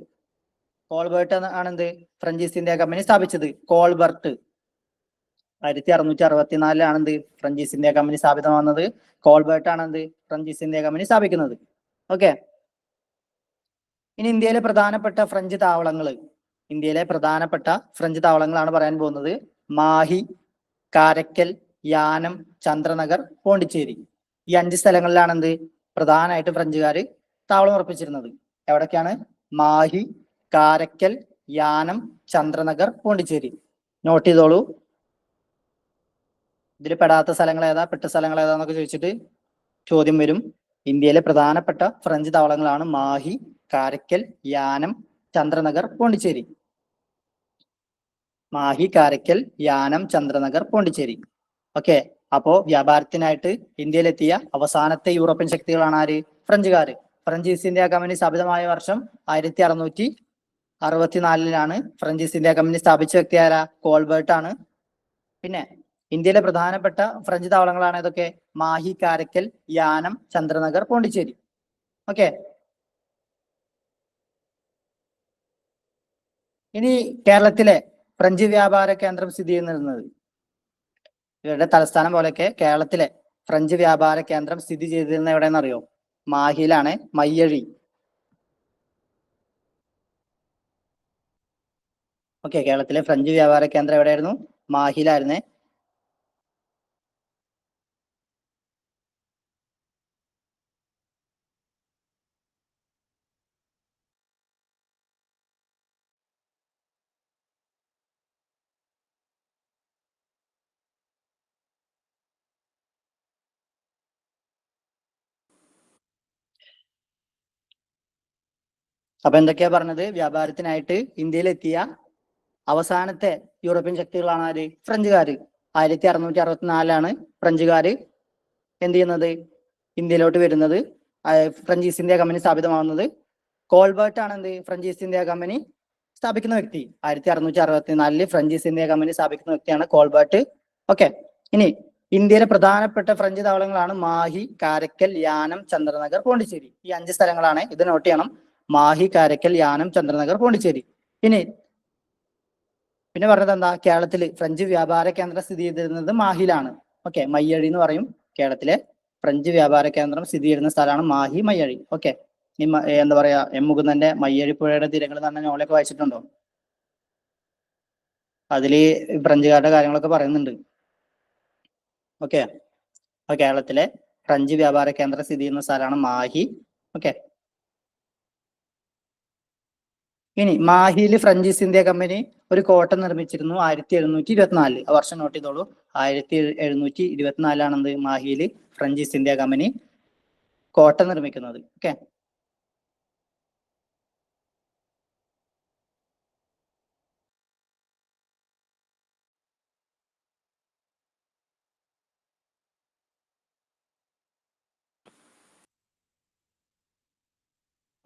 [SPEAKER 1] കോൾബർട്ട് ആണ് എന്ത് ഫ്രഞ്ച് ഈസ്റ്റ് ഇന്ത്യ കമ്പനി സ്ഥാപിച്ചത്? കോൾബർട്ട്. 1664 എന്ത് ഫ്രഞ്ച് ഈസ്റ്റ് ഇന്ത്യ കമ്പനി സ്ഥാപിതമാകുന്നത്. കോൾബർട്ട് ആണ് എന്ത് ഫ്രഞ്ച് ഈസ്റ്റ് ഇന്ത്യ കമ്പനി സ്ഥാപിക്കുന്നത്. ഓക്കെ, ഇനി ഇന്ത്യയിലെ പ്രധാനപ്പെട്ട ഫ്രഞ്ച് താവളങ്ങൾ. ഇന്ത്യയിലെ പ്രധാനപ്പെട്ട ഫ്രഞ്ച് താവളങ്ങളാണ് പറയാൻ പോകുന്നത്. മാഹി, കാരക്കൽ, യാനം, ചന്ദ്രനഗർ, പോണ്ടിച്ചേരി. ഈ 5 സ്ഥലങ്ങളിലാണ് എന്ത് പ്രധാനമായിട്ട് ഫ്രഞ്ചുകാര് താവളം ഉറപ്പിച്ചിരുന്നത്. എവിടൊക്കെയാണ്? മാഹി, കാരക്കൽ, യാനം, ചന്ദ്രനഗർ, പോണ്ടിച്ചേരി. നോട്ട് ചെയ്തോളൂ. ഇതിൽ പെടാത്ത സ്ഥലങ്ങൾ ഏതാ, പെട്ട സ്ഥലങ്ങൾ ഏതാന്നൊക്കെ ചോദിച്ചിട്ട് ചോദ്യം വരും. ഇന്ത്യയിലെ പ്രധാനപ്പെട്ട ഫ്രഞ്ച് താവളങ്ങളാണ് മാഹി, കാരക്കൽ, യാനം, ചന്ദ്രനഗർ, പോണ്ടിച്ചേരി. മാഹി, കാരക്കൽ, യാനം, ചന്ദ്രനഗർ, പോണ്ടിച്ചേരി. ഓക്കെ, അപ്പോ വ്യാപാരത്തിനായിട്ട് ഇന്ത്യയിലെത്തിയ അവസാനത്തെ യൂറോപ്യൻ ശക്തികളാണ് ആര്? ഫ്രഞ്ചുകാര്. ഫ്രഞ്ച് ഈസ്റ്റ് ഇന്ത്യ കമ്പനി സ്ഥാപിതമായ വർഷം 1664 ഫ്രഞ്ച് ഈസ്റ്റ് ഇന്ത്യ കമ്പനി സ്ഥാപിച്ച വ്യക്തി ആരാ? കോൾബർട്ട് ആണ്. പിന്നെ ഇന്ത്യയിലെ പ്രധാനപ്പെട്ട ഫ്രഞ്ച് താവളങ്ങളാണ് ഏതൊക്കെ? മാഹി, കാരക്കൽ, യാനം, ചന്ദ്രനഗർ, പോണ്ടിച്ചേരി. ഓക്കെ, ഇനി കേരളത്തിലെ ഫ്രഞ്ച് വ്യാപാര കേന്ദ്രം സ്ഥിതി ചെയ്യുന്നത്, ഇവരുടെ തലസ്ഥാനം പോലെയൊക്കെ കേരളത്തിലെ ഫ്രഞ്ച് വ്യാപാര കേന്ദ്രം സ്ഥിതി ചെയ്തിരുന്ന എവിടെയെന്ന് അറിയോ? മാഹിയിലാണ്, മയ്യഴി. ഓക്കെ, കേരളത്തിലെ ഫ്രഞ്ച് വ്യാപാര കേന്ദ്രം എവിടെയായിരുന്നു? മാഹിയിലായിരുന്നേ. അപ്പൊ എന്തൊക്കെയാ പറഞ്ഞത്? വ്യാപാരത്തിനായിട്ട് ഇന്ത്യയിലെത്തിയ അവസാനത്തെ യൂറോപ്യൻ ശക്തികളാണ് ആര്? ഫ്രഞ്ചുകാര്. 1664 ഫ്രഞ്ചുകാര് എന്ത് ചെയ്യുന്നത്? ഇന്ത്യയിലോട്ട് വരുന്നത്. ഫ്രഞ്ച് ഈസ്റ്റ് ഇന്ത്യ കമ്പനി സ്ഥാപിതമാവുന്നത്. കോൾബർട്ട് ആണ് എന്ത് ഫ്രഞ്ച് ഈസ്റ്റ് ഇന്ത്യ കമ്പനി സ്ഥാപിക്കുന്ന വ്യക്തി. 1664 ഫ്രഞ്ച് ഈസ്റ്റ് ഇന്ത്യ കമ്പനി സ്ഥാപിക്കുന്ന വ്യക്തിയാണ് കോൾബർട്ട്. ഓക്കെ, ഇനി ഇന്ത്യയിലെ പ്രധാനപ്പെട്ട ഫ്രഞ്ച് താവളങ്ങളാണ് മാഹി, കാരക്കൽ, യാനം, ചന്ദ്രനഗർ, പോണ്ടിച്ചേരി. ഈ 5 സ്ഥലങ്ങളാണ്. ഇത് നോട്ട് ചെയ്യണം. മാഹി, കാരക്കൽ, യാനം, ചന്ദ്രനഗർ, പോണ്ടിച്ചേരി. ഇനി പിന്നെ പറഞ്ഞത് എന്താ, കേരളത്തിൽ ഫ്രഞ്ച് വ്യാപാര കേന്ദ്രം സ്ഥിതി ചെയ്തിരുന്നത് മാഹിയിലാണ്. ഓക്കെ, മയ്യഴി എന്ന് പറയും. കേരളത്തിലെ ഫ്രഞ്ച് വ്യാപാര കേന്ദ്രം സ്ഥിതി ചെയ്യുന്ന സ്ഥലമാണ് മാഹി, മയ്യഴി. ഓക്കെ, ഈ എന്താ പറയാ, എം മുകുന്ദന്റെ മയ്യഴി പുഴയുടെ തീരങ്ങൾ എന്ന് പറഞ്ഞ നോവലൊക്കെ വായിച്ചിട്ടുണ്ടോ? അതില് ഫ്രഞ്ചുകാരുടെ കാര്യങ്ങളൊക്കെ പറയുന്നുണ്ട്. ഓക്കെ, അപ്പൊ കേരളത്തിലെ ഫ്രഞ്ച് വ്യാപാര കേന്ദ്രം സ്ഥിതി ചെയ്യുന്ന സ്ഥലമാണ് മാഹി. ഓക്കെ, ഇനി മാഹിയിൽ ഫ്രഞ്ച് ഈസ്റ്റ് ഇന്ത്യ കമ്പനി ഒരു കോട്ട നിർമ്മിച്ചിരുന്നു 1724. ആ വർഷം നോട്ട് ചെയ്തോളൂ. 1724 മാഹിയിൽ ഫ്രഞ്ച് ഈസ്റ്റ് ഇന്ത്യ കമ്പനി കോട്ട നിർമ്മിക്കുന്നത്. ഓക്കെ,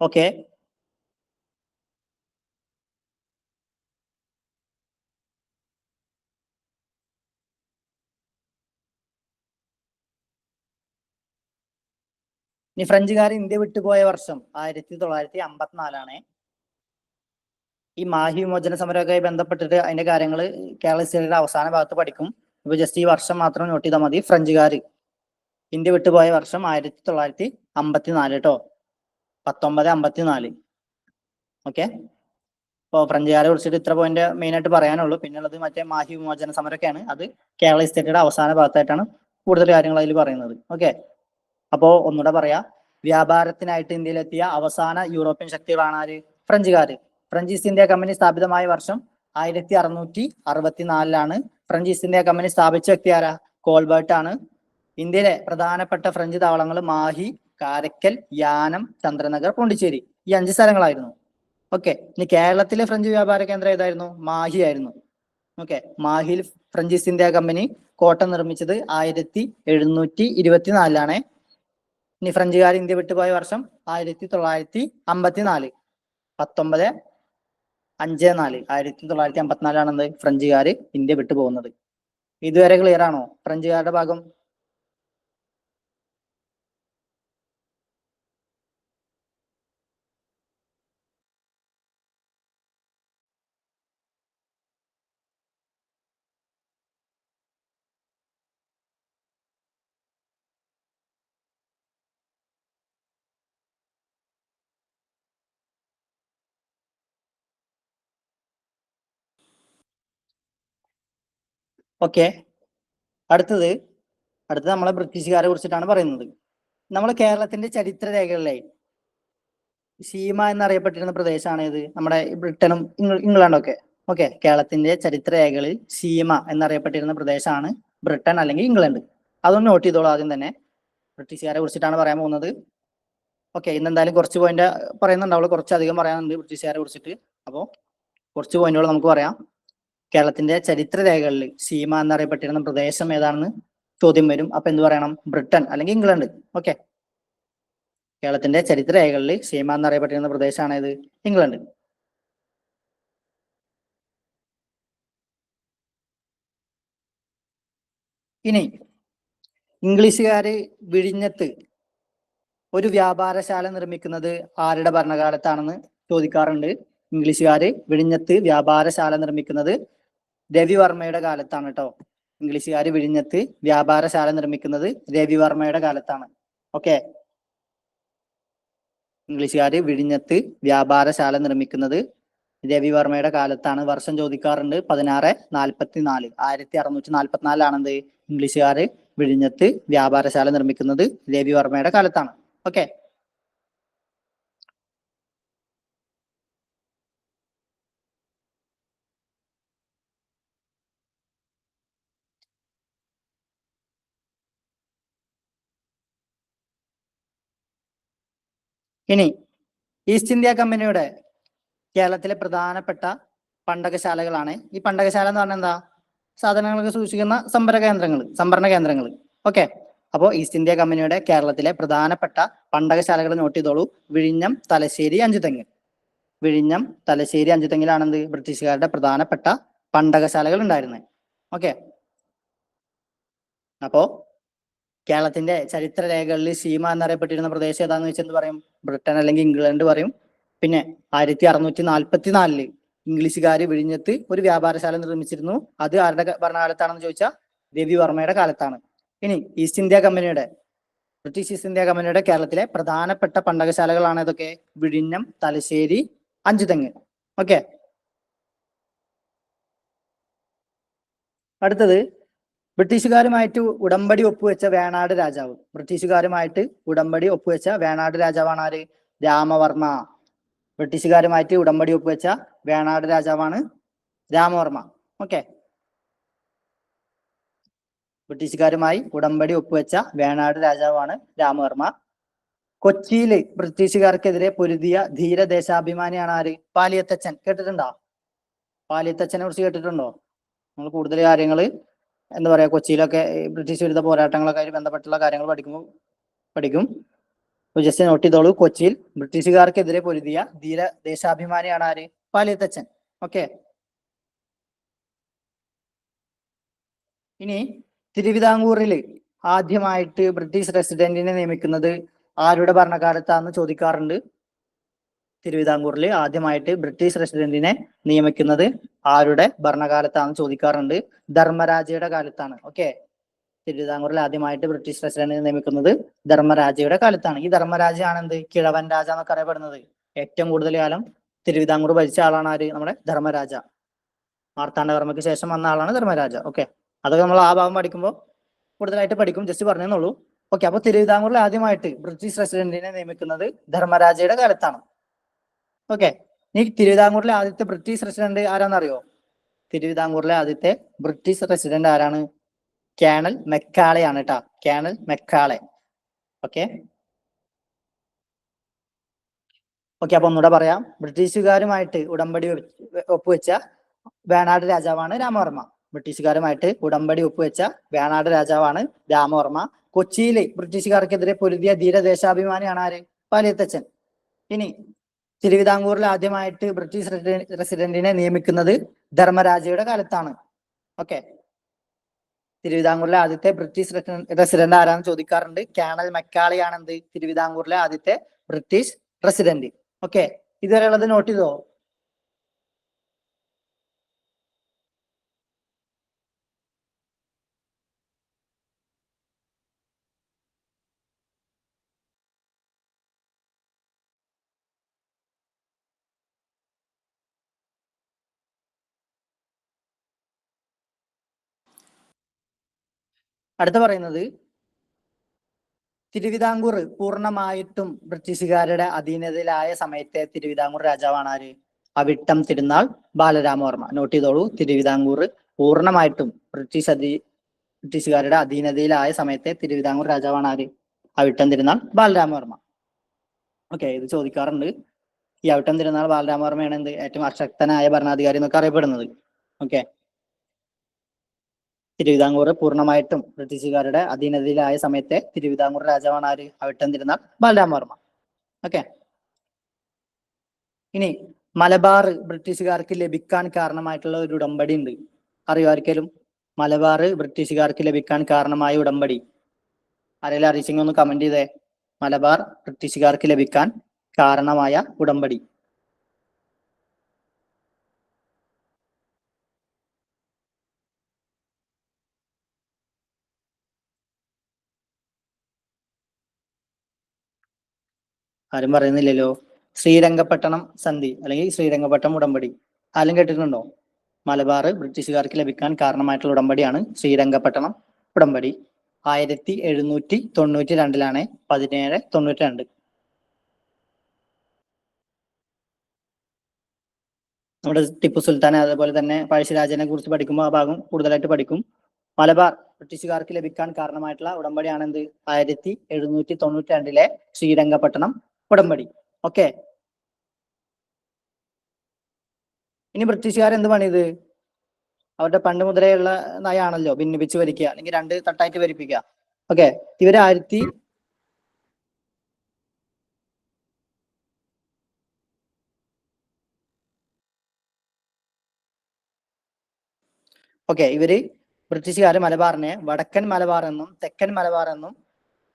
[SPEAKER 1] ഓക്കെ, ഇനി ഫ്രഞ്ചുകാർ ഇന്ത്യ വിട്ടുപോയ വർഷം 1954. ഈ മാഹി വിമോചന സമരമൊക്കെ ബന്ധപ്പെട്ടിട്ട് അതിന്റെ കാര്യങ്ങൾ കേരള ഹിസ്റ്ററിയുടെ അവസാന ഭാഗത്ത് പഠിക്കും. ഇപ്പൊ ജസ്റ്റ് ഈ വർഷം മാത്രം നോട്ട് ചെയ്താൽ മതി. ഫ്രഞ്ചുകാർ ഇന്ത്യ വിട്ടുപോയ വർഷം 1954 കേട്ടോ, 1954. ഓക്കെ, അപ്പോൾ ഫ്രഞ്ചുകാരെ കുറിച്ചിട്ട് ഇത്ര പോയിന്റ് മെയിൻ ആയിട്ട് പറയാനുള്ളൂ. പിന്നുള്ളത് മറ്റേ മാഹി വിമോചന സമരമൊക്കെയാണ്. അത് കേരള ഹിസ്റ്ററിയുടെ അവസാന ഭാഗത്തായിട്ടാണ് കൂടുതൽ കാര്യങ്ങൾ അതിൽ പറയുന്നത്. ഓക്കെ, അപ്പോ ഒന്നുകൂടെ പറയാ, വ്യാപാരത്തിനായിട്ട് ഇന്ത്യയിലെത്തിയ അവസാന യൂറോപ്യൻ ശക്തികളാണ് ആര്? ഫ്രഞ്ചുകാര്. ഫ്രഞ്ച് ഈസ്റ്റ് ഇന്ത്യ കമ്പനി സ്ഥാപിതമായ വർഷം 1664. ഫ്രഞ്ച് ഈസ്റ്റ് ഇന്ത്യ കമ്പനി സ്ഥാപിച്ച വ്യക്തി ആരാ? കോൾബർട്ട് ആണ്. ഇന്ത്യയിലെ പ്രധാനപ്പെട്ട ഫ്രഞ്ച് താവളങ്ങൾ മാഹി, കാരക്കൽ, യാനം, ചന്ദ്രനഗർ, പോണ്ടിച്ചേരി, ഈ 5 സ്ഥലങ്ങളായിരുന്നു. ഓക്കെ, ഇനി കേരളത്തിലെ ഫ്രഞ്ച് വ്യാപാര കേന്ദ്രം ഏതായിരുന്നു? മാഹി ആയിരുന്നു. ഓക്കെ, മാഹിയിൽ ഫ്രഞ്ച് ഈസ്റ്റ് ഇന്ത്യ കമ്പനി കോട്ട നിർമ്മിച്ചത് 1724. ഇനി ഫ്രഞ്ചുകാർ ഇന്ത്യ വിട്ടുപോയ വർഷം 1954. 1954 1954 ഫ്രഞ്ചുകാർ ഇന്ത്യ വിട്ടു പോകുന്നത്. ഇതുവരെ ക്ലിയർ ആണോ ഫ്രഞ്ചുകാരുടെ ഭാഗം? ഓക്കെ, അടുത്തത് നമ്മളെ ബ്രിട്ടീഷുകാരെ കുറിച്ചിട്ടാണ് പറയുന്നത്. നമ്മൾ കേരളത്തിന്റെ ചരിത്ര രേഖകളിലെ സീമ എന്നറിയപ്പെട്ടിരുന്ന പ്രദേശമാണ് ഇത്, നമ്മുടെ ബ്രിട്ടനും ഇംഗ്ലണ്ടും ഒക്കെ. ഓക്കെ, കേരളത്തിന്റെ ചരിത്ര രേഖകളിൽ സീമ എന്നറിയപ്പെട്ടിരുന്ന പ്രദേശമാണ് ബ്രിട്ടൻ അല്ലെങ്കിൽ ഇംഗ്ലണ്ട്. അതൊന്ന് നോട്ട് ചെയ്തോളൂ. ആദ്യം തന്നെ ബ്രിട്ടീഷുകാരെ കുറിച്ചിട്ടാണ് പറയാൻ പോകുന്നത്. ഓക്കെ, ഇന്നെന്തായാലും കുറച്ച് പോയിന്റ് പറയുന്നുണ്ടാവുള്ളൂ, കുറച്ചധികം പറയാനുണ്ട് ബ്രിട്ടീഷുകാരെ കുറിച്ചിട്ട്. അപ്പോൾ കുറച്ച് പോയിന്റുകൾ നമുക്ക് പറയാം. കേരളത്തിന്റെ ചരിത്ര രേഖകളിൽ സീമ എന്നറിയപ്പെട്ടിരുന്ന പ്രദേശം ഏതാണെന്ന് ചോദ്യം വരും. അപ്പൊ എന്ത് പറയണം? ബ്രിട്ടൻ അല്ലെങ്കിൽ ഇംഗ്ലണ്ട്. ഓക്കെ, കേരളത്തിന്റെ ചരിത്ര രേഖകളിൽ സീമ എന്നറിയപ്പെട്ടിരുന്ന പ്രദേശമാണ് ഇത്, ഇംഗ്ലണ്ട്. ഇനി ഇംഗ്ലീഷുകാര് വിഴിഞ്ഞത്ത് ഒരു വ്യാപാരശാല നിർമ്മിക്കുന്നത് ആരുടെ ഭരണകാലത്താണെന്ന് ചോദിക്കാറുണ്ട്. ഇംഗ്ലീഷുകാര് വിഴിഞ്ഞത്ത് വ്യാപാരശാല നിർമ്മിക്കുന്നത് രവിവർമ്മയുടെ കാലത്താണ് കേട്ടോ. ഇംഗ്ലീഷുകാർ വിഴിഞ്ഞത്ത് വ്യാപാരശാല നിർമ്മിക്കുന്നത് രവിവർമ്മയുടെ കാലത്താണ്. ഓക്കെ, ഇംഗ്ലീഷുകാർ വിഴിഞ്ഞത്ത് വ്യാപാരശാല നിർമ്മിക്കുന്നത് രവിവർമ്മയുടെ കാലത്താണ്. വർഷം ചോദിക്കാറുണ്ട്. 1644 1644 ഇംഗ്ലീഷുകാർ വിഴിഞ്ഞത്ത് വ്യാപാരശാല നിർമ്മിക്കുന്നത് രവിവർമ്മയുടെ കാലത്താണ്. ഓക്കെ, ഇനി ഈസ്റ്റ് ഇന്ത്യ കമ്പനിയുടെ കേരളത്തിലെ പ്രധാനപ്പെട്ട പണ്ടകശാലകളാണ്. ഈ പണ്ടകശാല എന്ന് പറഞ്ഞാൽ എന്താ? സാധനങ്ങളൊക്കെ സൂക്ഷിക്കുന്ന സംഭരണ കേന്ദ്രങ്ങൾ. ഓക്കെ, അപ്പോൾ ഈസ്റ്റ് ഇന്ത്യ കമ്പനിയുടെ കേരളത്തിലെ പ്രധാനപ്പെട്ട പണ്ടകശാലകൾ നോട്ട് ചെയ്തോളൂ. വിഴിഞ്ഞം, തലശ്ശേരി, അഞ്ചുതെങ്ങ്. വിഴിഞ്ഞം, തലശ്ശേരി, അഞ്ചുതെങ്ങിലാണെന്ത് ബ്രിട്ടീഷുകാരുടെ പ്രധാനപ്പെട്ട പണ്ടകശാലകൾ ഉണ്ടായിരുന്നത്. ഓക്കെ, അപ്പോ കേരളത്തിന്റെ ചരിത്ര രേഖകളിൽ സീമ എന്നറിയപ്പെട്ടിരുന്ന പ്രദേശം ഏതാണെന്ന് വെച്ചാൽ എന്ത് പറയും? ബ്രിട്ടൻ അല്ലെങ്കിൽ ഇംഗ്ലണ്ട് പറയും. പിന്നെ 1644 ഇംഗ്ലീഷുകാര് വിഴിഞ്ഞത്ത് ഒരു വ്യാപാരശാല നിർമ്മിച്ചിരുന്നു. അത് ആരുടെ ഭരണകാലത്താണെന്ന് ചോദിച്ചാൽ രവിവർമ്മയുടെ കാലത്താണ്. ഇനി ബ്രിട്ടീഷ് ഈസ്റ്റ് ഇന്ത്യ കമ്പനിയുടെ കേരളത്തിലെ പ്രധാനപ്പെട്ട പണ്ടകശാലകളാണ് ഇതൊക്കെ: വിഴിഞ്ഞം, തലശ്ശേരി, അഞ്ചുതെങ്ങ്. ഓക്കെ, അടുത്തത് ബ്രിട്ടീഷുകാരുമായിട്ട് ഉടമ്പടി ഒപ്പുവെച്ച വേണാട് രാജാവ്. ബ്രിട്ടീഷുകാരുമായിട്ട് ഉടമ്പടി ഒപ്പുവെച്ച വേണാട് രാജാവാണ് ആര്? രാമവർമ്മ. ബ്രിട്ടീഷുകാരുമായിട്ട് ഉടമ്പടി ഒപ്പുവെച്ച വേണാട് രാജാവാണ് രാമവർമ്മ. ഓക്കെ, ബ്രിട്ടീഷുകാരുമായി ഉടമ്പടി ഒപ്പുവെച്ച വേണാട് രാജാവാണ് രാമവർമ്മ. കൊച്ചിയില് ബ്രിട്ടീഷുകാർക്കെതിരെ പൊരുതിയ ധീരദേശാഭിമാനിയാണ് ആര്? പാലിയത്തച്ഛൻ. കേട്ടിട്ടുണ്ടോ? പാലിയത്തച്ഛനെ കുറിച്ച് കേട്ടിട്ടുണ്ടോ? നമ്മൾ കൂടുതൽ കാര്യങ്ങൾ എന്താ പറയാ, കൊച്ചിയിലൊക്കെ ബ്രിട്ടീഷ് വിരുദ്ധ പോരാട്ടങ്ങളൊക്കെ ആയിട്ട് ബന്ധപ്പെട്ടുള്ള കാര്യങ്ങൾ പഠിക്കും. ജസ്റ്റ് നോട്ട് ചെയ്തോളൂ. കൊച്ചിയിൽ ബ്രിട്ടീഷുകാർക്കെതിരെ പൊരുതിയ ധീര ദേശാഭിമാനിയാണ് ആര്? പാലിയത്തച്ഛൻ. ഓക്കെ, ഇനി തിരുവിതാംകൂറിൽ ആദ്യമായിട്ട് ബ്രിട്ടീഷ് റെസിഡന്റിനെ നിയമിക്കുന്നത് ആരുടെ ഭരണകാലത്താന്ന് ചോദിക്കാറുണ്ട്. തിരുവിതാംകൂറിൽ ആദ്യമായിട്ട് ബ്രിട്ടീഷ് റെസിഡന്റിനെ നിയമിക്കുന്നത് ആരുടെ ഭരണകാലത്താണെന്ന് ചോദിക്കാറുണ്ട്. ധർമ്മരാജയുടെ കാലത്താണ്. ഓക്കെ, തിരുവിതാംകൂറിൽ ആദ്യമായിട്ട് ബ്രിട്ടീഷ് റെസിഡന്റിനെ നിയമിക്കുന്നത് ധർമ്മരാജയുടെ കാലത്താണ്. ഈ ധർമ്മരാജയാണ് എന്ത്? കിഴവൻ രാജ എന്നൊക്കെ അറിയപ്പെടുന്നത്. ഏറ്റവും കൂടുതൽ കാലം തിരുവിതാംകൂർ ഭരിച്ച ആളാണ് ആര്? നമ്മുടെ ധർമ്മരാജ. മാർത്താണ്ഡവർമ്മയ്ക്ക് ശേഷം വന്ന ആളാണ് ധർമ്മരാജ. ഓക്കെ, അതൊക്കെ നമ്മൾ ആ ഭാഗം പഠിക്കുമ്പോൾ കൂടുതലായിട്ട് പഠിക്കും. ജസ്റ്റ് പറഞ്ഞെന്നുള്ളൂ. ഓക്കെ, അപ്പൊ തിരുവിതാംകൂറിൽ ആദ്യമായിട്ട് ബ്രിട്ടീഷ് റെസിഡന്റിനെ നിയമിക്കുന്നത് ധർമ്മരാജയുടെ കാലത്താണ്. ഓക്കെ, ഈ തിരുവിതാംകൂറിലെ ആദ്യത്തെ ബ്രിട്ടീഷ് റെസിഡന്റ് ആരാന്നറിയോ? തിരുവിതാംകൂറിലെ ആദ്യത്തെ ബ്രിട്ടീഷ് റെസിഡന്റ് ആരാണ്? കേണൽ മെക്കാളെയാണ് കേട്ടാ. Colonel Macaulay. ഓക്കെ, അപ്പൊ ഒന്നുകൂടെ പറയാം. ബ്രിട്ടീഷുകാരുമായിട്ട് ഉടമ്പടി ഒപ്പുവെച്ച വേണാട് രാജാവാണ് രാമവർമ്മ. ബ്രിട്ടീഷുകാരുമായിട്ട് ഉടമ്പടി ഒപ്പുവെച്ച വേണാട് രാജാവാണ് രാമവർമ്മ. കൊച്ചിയിൽ ബ്രിട്ടീഷുകാർക്കെതിരെ പൊരുതിയ ധീരദേശാഭിമാനിയാണ് ആര്? പാലിയത്തച്ഛൻ. ഇനി തിരുവിതാംകൂറിൽ ആദ്യമായിട്ട് ബ്രിട്ടീഷ് റെസിഡന്റിനെ നിയമിക്കുന്നത് ധർമ്മരാജയുടെ കാലത്താണ്. ഓക്കെ, തിരുവിതാംകൂറിലെ ആദ്യത്തെ ബ്രിട്ടീഷ് റെസിഡന്റ് ആരാന്ന് ചോദിക്കാറുണ്ട്. കേണൽ മെക്കാളിയാണ് എന്ത്? തിരുവിതാംകൂറിലെ ആദ്യത്തെ ബ്രിട്ടീഷ് റെസിഡന്റ്. ഓക്കെ, ഇതുവരെയുള്ളത് നോട്ട് ചെയ്തോ? അടുത്ത പറയുന്നത് തിരുവിതാംകൂർ പൂർണ്ണമായിട്ടും ബ്രിട്ടീഷുകാരുടെ അധീനതയിലായ സമയത്തെ തിരുവിതാംകൂർ രാജാവാണ് ആര്? അവിട്ടം തിരുനാൾ ബാലരാമവർമ്മ. നോട്ട് ചെയ്തോളൂ. തിരുവിതാംകൂർ പൂർണ്ണമായിട്ടും ബ്രിട്ടീഷുകാരുടെ അധീനതയിലായ സമയത്തെ തിരുവിതാംകൂർ രാജാവാണ് ആര്? അവിട്ടം തിരുനാൾ ബാലരാമവർമ്മ. ഓക്കെ, ഇത് ചോദിക്കാറുണ്ട്. ഈ അവിട്ടം തിരുനാൾ ബാലരാമവർമ്മയാണ് എന്ത്? ഏറ്റവും അശക്തനായ ഭരണാധികാരി എന്നൊക്കെ അറിയപ്പെടുന്നത്. ഓക്കെ, തിരുവിതാംകൂർ പൂർണ്ണമായിട്ടും ബ്രിട്ടീഷുകാരുടെ അധീനതയിലായ സമയത്തെ തിരുവിതാംകൂർ രാജാവാണ് ആര്? അവിട്ടം തിരുനാൾ ബാലരാമവർമ്മ. ഓക്കെ, ഇനി മലബാർ ബ്രിട്ടീഷുകാർക്ക് ലഭിക്കാൻ കാരണമായിട്ടുള്ള ഒരു ഉടമ്പടി ഉണ്ട്. അറിയോ ആർക്കെങ്കിലും? മലബാർ ബ്രിട്ടീഷുകാർക്ക് ലഭിക്കാൻ കാരണമായ ഉടമ്പടി ആരെങ്കിലും അറിയിച്ചെങ്കിൽ ഒന്ന് കമന്റ് ചെയ്തേ. മലബാർ ബ്രിട്ടീഷുകാർക്ക് ലഭിക്കാൻ കാരണമായ ഉടമ്പടി. ആരും പറയുന്നില്ലല്ലോ. ശ്രീരംഗപട്ടണം സന്ധി അല്ലെങ്കിൽ ശ്രീരംഗപട്ടണം ഉടമ്പടി ആരും കേട്ടിട്ടുണ്ടോ? മലബാർ ബ്രിട്ടീഷുകാർക്ക് ലഭിക്കാൻ കാരണമായിട്ടുള്ള ഉടമ്പടിയാണ് ശ്രീരംഗപട്ടണം ഉടമ്പടി. 1792 1792. നമ്മുടെ ടിപ്പു സുൽത്താൻ അതേപോലെ തന്നെ പഴശ്ശിരാജനെ കുറിച്ച് പഠിക്കുമ്പോൾ ആ ഭാഗം കൂടുതലായിട്ട് പഠിക്കും. മലബാർ ബ്രിട്ടീഷുകാർക്ക് ലഭിക്കാൻ കാരണമായിട്ടുള്ള ഉടമ്പടിയാണ് എന്ത്? 1792 ശ്രീരംഗപട്ടണം ഉടമ്പടി. ഓക്കെ, ഇനി ബ്രിട്ടീഷുകാർ എന്ത് പണിയത്? അവരുടെ പണ്ട് മുതലേയുള്ള നയാണല്ലോ ഭിന്നിപ്പിച്ച് ഭരിക്കുക അല്ലെങ്കിൽ രണ്ട് തട്ടായിട്ട് ഭരിപ്പിക്കുക. ഓക്കെ, ഇവര് ഇവര് ബ്രിട്ടീഷുകാർ മലബാറിനെ വടക്കൻ മലബാർ എന്നും തെക്കൻ മലബാർ എന്നും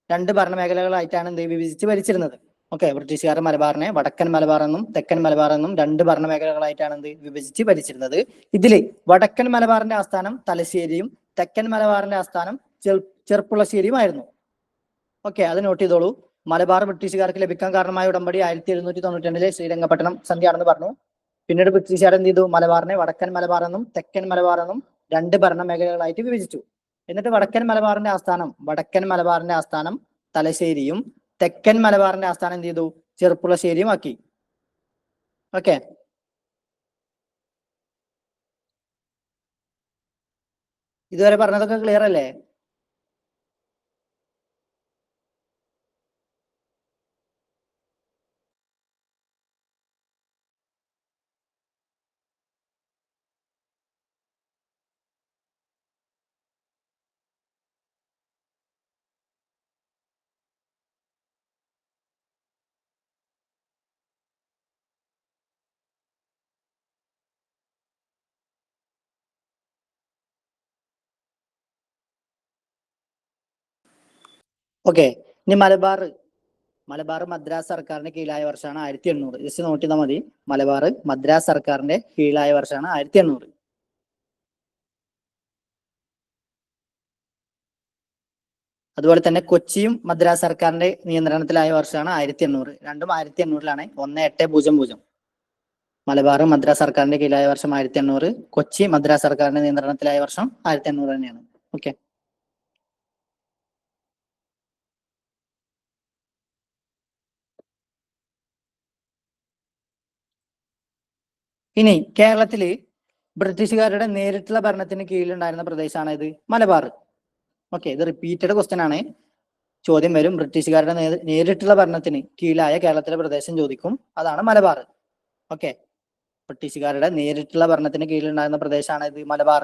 [SPEAKER 1] രണ്ട് ഭരണമേഖലകളായിട്ടാണ് എന്ത് വിഭജിച്ച് ഭരിച്ചിരുന്നത്. ഓക്കെ, ബ്രിട്ടീഷുകാർ മലബാറിനെ വടക്കൻ മലബാർ എന്നും തെക്കൻ മലബാർ എന്നും രണ്ട് ഭരണമേഖലകളായിട്ടാണ് എന്ത് വിഭജിച്ച് ഭരിച്ചിരുന്നത്. ഇതില് വടക്കൻ മലബാറിന്റെ ആസ്ഥാനം തലശ്ശേരിയും തെക്കൻ മലബാറിന്റെ ആസ്ഥാനം ചെർപ്പുളശ്ശേരിയുമായിരുന്നു. ഓക്കെ, അത് നോട്ട് ചെയ്തോളൂ. മലബാർ ബ്രിട്ടീഷുകാർക്ക് ലഭിക്കാൻ കാരണമായ ഉടമ്പടി 1792 ശ്രീരംഗപട്ടണം സന്ധിയാണെന്ന് പറഞ്ഞു. പിന്നീട് ബ്രിട്ടീഷുകാർ എന്ത് ചെയ്തു? മലബാറിനെ വടക്കൻ മലബാർ എന്നും തെക്കൻ മലബാർ എന്നും രണ്ട് ഭരണമേഖലകളായിട്ട് വിഭജിച്ചു. എന്നിട്ട് വടക്കൻ മലബാറിന്റെ ആസ്ഥാനം തലശ്ശേരിയും തെക്കൻ മലബാറിന്റെ ആസ്ഥാനം എന്ത് ചെയ്തു? ചെർപ്പുളശ്ശേരിയും ആക്കി. ഓക്കെ, ഇതുവരെ പറഞ്ഞതൊക്കെ ക്ലിയർ അല്ലേ? ഓക്കെ, ഇനി മലബാർ മദ്രാസ് സർക്കാരിന്റെ കീഴിലായ വർഷമാണ് 1800. ജസ്റ്റ് നോട്ട് ചെയ്താൽ മതി. മലബാർ മദ്രാസ് സർക്കാരിന്റെ കീഴിലായ വർഷമാണ് 1800. അതുപോലെ തന്നെ കൊച്ചിയും മദ്രാസ് സർക്കാരിന്റെ നിയന്ത്രണത്തിലായ വർഷമാണ് 1800. രണ്ടും 1800-ലാണ്. 1800. മലബാർ മദ്രാസ് സർക്കാരിന്റെ കീഴിലായ വർഷം 1800, കൊച്ചി മദ്രാസ് സർക്കാരിന്റെ നിയന്ത്രണത്തിലായ വർഷം 1800 തന്നെയാണ്. ഓക്കെ, ഇനി കേരളത്തില് ബ്രിട്ടീഷുകാരുടെ നേരിട്ടുള്ള ഭരണത്തിന് കീഴിലുണ്ടായിരുന്ന പ്രദേശമാണ് ഇത് മലബാർ. ഓക്കെ, ഇത് റിപ്പീറ്റഡ് ക്വസ്റ്റ്യൻ ആണ്. ചോദ്യം വരും, ബ്രിട്ടീഷുകാരുടെ നേരിട്ടുള്ള ഭരണത്തിന് കീഴിലായ കേരളത്തിലെ പ്രദേശം ചോദിക്കും. അതാണ് മലബാർ. ഓക്കെ, ബ്രിട്ടീഷുകാരുടെ നേരിട്ടുള്ള ഭരണത്തിന് കീഴിലുണ്ടായിരുന്ന പ്രദേശമാണ് ഇത് മലബാർ.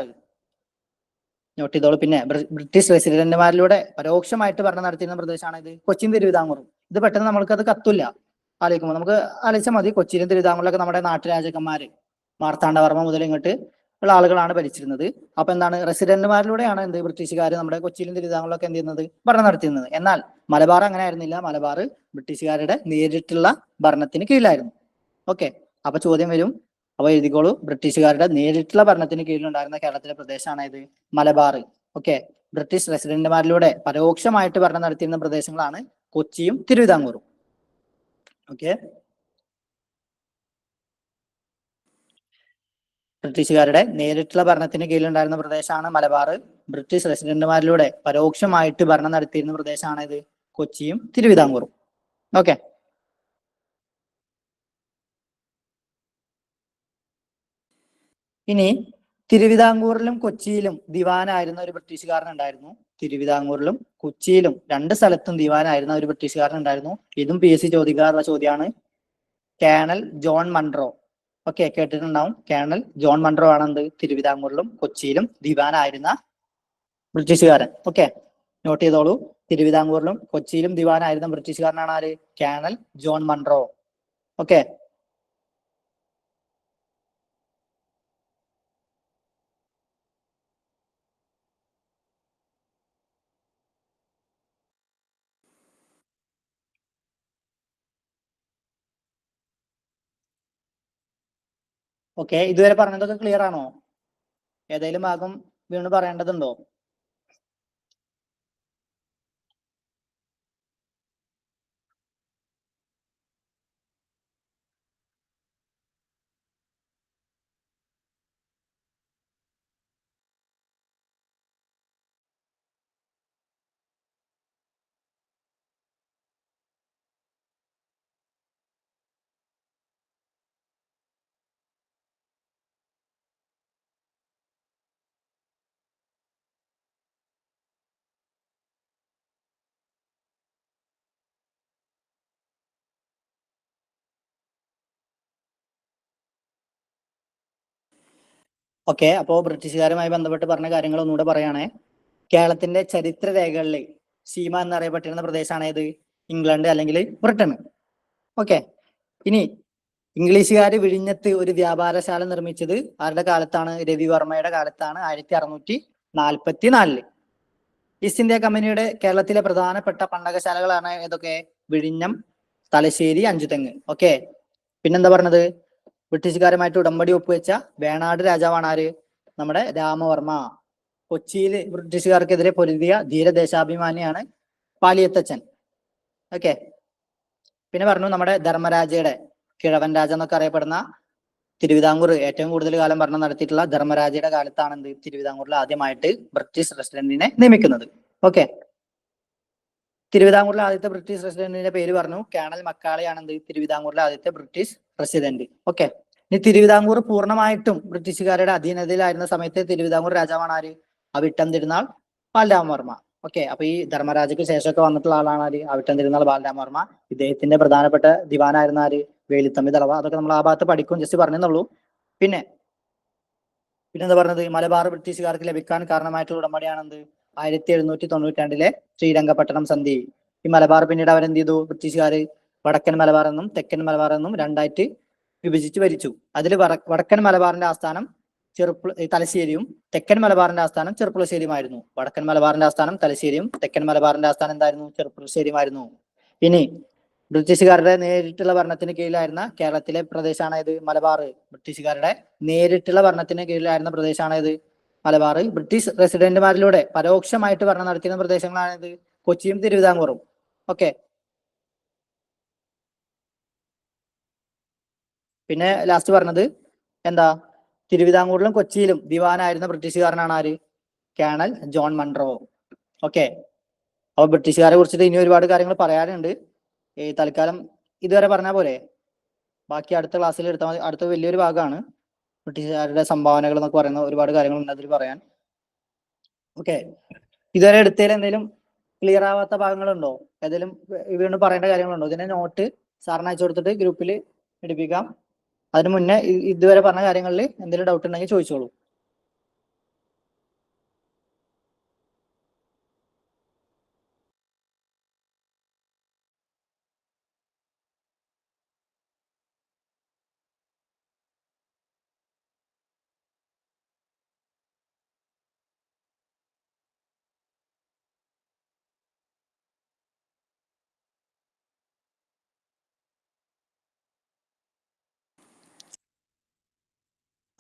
[SPEAKER 1] നോട്ട് ചെയ്തോളൂ. പിന്നെ ബ്രിട്ടീഷ് റെസിഡന്റുമാരിലൂടെ പരോക്ഷമായിട്ട് ഭരണം നടത്തിയിരുന്ന പ്രദേശമാണ് ഇത് കൊച്ചിയും തിരുവിതാംകൂറും. ഇത് പെട്ടെന്ന് നമ്മൾക്കത് കത്തില്ല ആലോചിക്കുമ്പോൾ. നമുക്ക് ആലോചിച്ചാൽ മതി. കൊച്ചിയിലും തിരുവിതാംകൂറിലൊക്കെ നമ്മുടെ നാട്ടുരാജാക്കന്മാര് മാർത്താണ്ഡവർമ്മ മുതൽ ഇങ്ങോട്ട് ഉള്ള ആളുകളാണ് ഭരിച്ചിരുന്നത്. അപ്പൊ എന്താണ്? റെസിഡന്റുമാരിലൂടെയാണ് എന്ത് ബ്രിട്ടീഷുകാർ നമ്മുടെ കൊച്ചിയിലും തിരുവിതാംകൂറിലൊക്കെ എന്ത് ചെയ്യുന്നത്? ഭരണം നടത്തിയിരുന്നത്. എന്നാൽ മലബാർ അങ്ങനെ ആയിരുന്നില്ല. മലബാർ ബ്രിട്ടീഷുകാരുടെ നേരിട്ടുള്ള ഭരണത്തിന് കീഴിലായിരുന്നു. ഓക്കെ, അപ്പൊ ചോദ്യം വരും. അപ്പൊ എഴുതിക്കോളൂ, ബ്രിട്ടീഷുകാരുടെ നേരിട്ടുള്ള ഭരണത്തിന് കീഴിലുണ്ടായിരുന്ന കേരളത്തിലെ പ്രദേശമാണ് ഇത് മലബാർ. ഓക്കെ, ബ്രിട്ടീഷ് റെസിഡന്റുമാരിലൂടെ പരോക്ഷമായിട്ട് ഭരണം നടത്തിയിരുന്ന പ്രദേശങ്ങളാണ് കൊച്ചിയും തിരുവിതാംകൂറും. ഓക്കെ, ബ്രിട്ടീഷുകാരുടെ നേരിട്ടുള്ള ഭരണത്തിന് കീഴിലുണ്ടായിരുന്ന പ്രദേശമാണ് മലബാർ. ബ്രിട്ടീഷ് റെസിഡന്റുമാരിലൂടെ പരോക്ഷമായിട്ട് ഭരണം നടത്തിയിരുന്ന പ്രദേശമാണ് ഇത് കൊച്ചിയും തിരുവിതാംകൂറും. ഓക്കെ, ഇനി തിരുവിതാംകൂറിലും കൊച്ചിയിലും ദിവാനായിരുന്ന ഒരു ബ്രിട്ടീഷുകാരൻ ഉണ്ടായിരുന്നു. തിരുവിതാംകൂറിലും കൊച്ചിയിലും രണ്ട് സ്ഥലത്തും ദിവാനായിരുന്ന ഒരു ബ്രിട്ടീഷുകാരൻ ഉണ്ടായിരുന്നു. ഇതും PSC ചോദിക്കാറുള്ള ചോദ്യമാണ്. Colonel John Munro. ഓക്കെ, കേട്ടിട്ടുണ്ടാവും. കേണൽ ജോൺ മൺട്രോ ആണെന്ത് തിരുവിതാംകൂറിലും കൊച്ചിയിലും ദിവാനായിരുന്ന ബ്രിട്ടീഷുകാരൻ. ഓക്കെ, നോട്ട് ചെയ്തോളൂ. തിരുവിതാംകൂറിലും കൊച്ചിയിലും ദിവാനായിരുന്ന ബ്രിട്ടീഷുകാരനാണ് ആര്? Colonel John Munro. Okay, okay, ഇതുവരെ പറഞ്ഞതൊക്കെ ക്ലിയർ ആണോ? ഏതെങ്കിലും ഭാഗം വീണ്ടും പറയേണ്ടതുണ്ടോ? ഓക്കെ, അപ്പോൾ ബ്രിട്ടീഷുകാരുമായി ബന്ധപ്പെട്ട് പറഞ്ഞ കാര്യങ്ങൾ ഒന്നുകൂടെ പറയുകയാണെ. കേരളത്തിന്റെ ചരിത്ര രേഖകളിൽ സീമ എന്നറിയപ്പെട്ടിരുന്ന പ്രദേശമാണ് ഏത്? ഇംഗ്ലണ്ട് അല്ലെങ്കിൽ ബ്രിട്ടൻ. ഓക്കെ, ഇനി ഇംഗ്ലീഷുകാർ വിഴിഞ്ഞത്ത് ഒരു വ്യാപാരശാല നിർമ്മിച്ചത് ആരുടെ കാലത്താണ്? രവിവർമ്മയുടെ കാലത്താണ്, 1644. ഈസ്റ്റ് ഇന്ത്യ കമ്പനിയുടെ കേരളത്തിലെ പ്രധാനപ്പെട്ട പണ്ടകശാലകളാണ് ഏതൊക്കെ? വിഴിഞ്ഞം, തലശ്ശേരി, അഞ്ചുതെങ്ങ്. ഓക്കെ. പിന്നെന്താ പറഞ്ഞത്? ബ്രിട്ടീഷുകാരുമായിട്ട് ഉടമ്പടി ഒപ്പുവെച്ച വേണാട് രാജാവാണ് ആര്? നമ്മുടെ രാമവർമ്മ. കൊച്ചിയിൽ ബ്രിട്ടീഷുകാർക്കെതിരെ പൊരുതിയ ധീരദേശാഭിമാനിയാണ് പാലിയത്തച്ഛൻ. ഓക്കെ. പിന്നെ പറഞ്ഞു നമ്മുടെ ധർമ്മരാജയുടെ കിഴവൻ രാജ എന്നൊക്കെ അറിയപ്പെടുന്ന തിരുവിതാംകൂർ ഏറ്റവും കൂടുതൽ കാലം ഭരണം നടത്തിയിട്ടുള്ള ധർമ്മരാജയുടെ കാലത്താണ് എന്ത് തിരുവിതാംകൂറിൽ ആദ്യമായിട്ട് ബ്രിട്ടീഷ് പ്രസിഡന്റിനെ നിയമിക്കുന്നത്. ഓക്കെ. തിരുവിതാംകൂറിലെ ആദ്യത്തെ ബ്രിട്ടീഷ് പ്രസിഡന്റിന്റെ പേര് പറഞ്ഞു, കേണൽ മക്കാളെയാണ് എന്ത് തിരുവിതാംകൂറിലെ ആദ്യത്തെ ബ്രിട്ടീഷ് പ്രസിഡന്റ്. ഓക്കെ. ഇനി തിരുവിതാംകൂർ പൂർണ്ണമായിട്ടും ബ്രിട്ടീഷുകാരുടെ അധീനതയിലായിരുന്ന സമയത്ത് തിരുവിതാംകൂർ രാജാവാണ് ആര്? അവിട്ടം തിരുനാൾ ബാലരാമവർമ്മ. ഓക്കെ. അപ്പൊ ഈ ധർമ്മരാജയ്ക്ക് ശേഷമൊക്കെ വന്നിട്ടുള്ള ആളാണ് ആര്? അവിട്ടം തിരുനാൾ ബാലരാമവർമ്മ. ഇദ്ദേഹത്തിന്റെ പ്രധാനപ്പെട്ട ദിവാനായിരുന്ന ആര്? വേലുത്തമ്പി ദളവ. അതൊക്കെ നമ്മൾ ആ ഭാഗത്ത് പഠിക്കും, ജസ്റ്റ് പറഞ്ഞെന്നുള്ളൂ. പിന്നെന്താ പറഞ്ഞത്? മലബാർ ബ്രിട്ടീഷുകാർക്ക് ലഭിക്കാൻ കാരണമായിട്ടുള്ള ഉടമ്പടിയാണെന്ത് 1792 ശ്രീരംഗപട്ടണം സന്ധി. ഈ മലബാർ പിന്നീട് അവരെന്ത് ചെയ്തു? ബ്രിട്ടീഷുകാർ വടക്കൻ മലബാർ എന്നും തെക്കൻ മലബാർ എന്നും രണ്ടായിട്ട് വിഭജിച്ച് ഭരിച്ചു. അതിൽ വടക്കൻ മലബാറിന്റെ ആസ്ഥാനം തലശ്ശേരിയും തെക്കൻ മലബാറിന്റെ ആസ്ഥാനം ചെർപ്പുളശ്ശേരിയുമായിരുന്നു. വടക്കൻ മലബാറിന്റെ ആസ്ഥാനം തലശ്ശേരിയും തെക്കൻ മലബാറിന്റെ ആസ്ഥാനം എന്തായിരുന്നു? ചെർപ്പുളശ്ശേരിയുമായിരുന്നു. ഇനി ബ്രിട്ടീഷുകാരുടെ നേരിട്ടുള്ള ഭരണത്തിന് കീഴിലായിരുന്ന കേരളത്തിലെ പ്രദേശമാണ് ഇത് മലബാർ. ബ്രിട്ടീഷുകാരുടെ നേരിട്ടുള്ള ഭരണത്തിന് കീഴിലായിരുന്ന പ്രദേശമാണ് ഇത് മലബാർ. ബ്രിട്ടീഷ് റെസിഡന്റുമാരിലൂടെ പരോക്ഷമായിട്ട് ഭരണം നടത്തിയിരുന്ന പ്രദേശങ്ങളാണിത് കൊച്ചിയും തിരുവിതാംകൂറും. ഓക്കെ. പിന്നെ ലാസ്റ്റ് പറഞ്ഞത് എന്താ? തിരുവിതാംകൂറിലും കൊച്ചിയിലും ദിവാനായിരുന്ന ബ്രിട്ടീഷുകാരനാണ് ആര്? Colonel John Munro. ഓക്കെ. അപ്പൊ ബ്രിട്ടീഷുകാരെ കുറിച്ചിട്ട് ഇനി ഒരുപാട് കാര്യങ്ങൾ പറയാനുണ്ട്. തൽക്കാലം ഇതുവരെ പറഞ്ഞ പോലെ ബാക്കി അടുത്ത ക്ലാസ്സിൽ എടുത്താൽ മതി. അടുത്ത വലിയൊരു ഭാഗമാണ് ബ്രിട്ടീഷുകാരുടെ സംഭാവനകൾ എന്നൊക്കെ പറയുന്ന ഒരുപാട് കാര്യങ്ങളുണ്ട് അതിൽ പറയാൻ. ഓക്കെ. ഇതുവരെ എടുത്തതിൽ എന്തെങ്കിലും ക്ലിയർ ആവാത്ത ഭാഗങ്ങളുണ്ടോ? ഏതെങ്കിലും വീണ്ടും പറയേണ്ട കാര്യങ്ങളുണ്ടോ? ഇതിന്റെ നോട്ട് സാറിന് അയച്ചു കൊടുത്തിട്ട് ഗ്രൂപ്പിൽ എടുപ്പിക്കാം. അതിന് മുന്നേ ഇതുവരെ പറഞ്ഞ കാര്യങ്ങളിൽ എന്തെങ്കിലും ഡൗട്ട് ഉണ്ടെങ്കിൽ ചോദിച്ചോളൂ.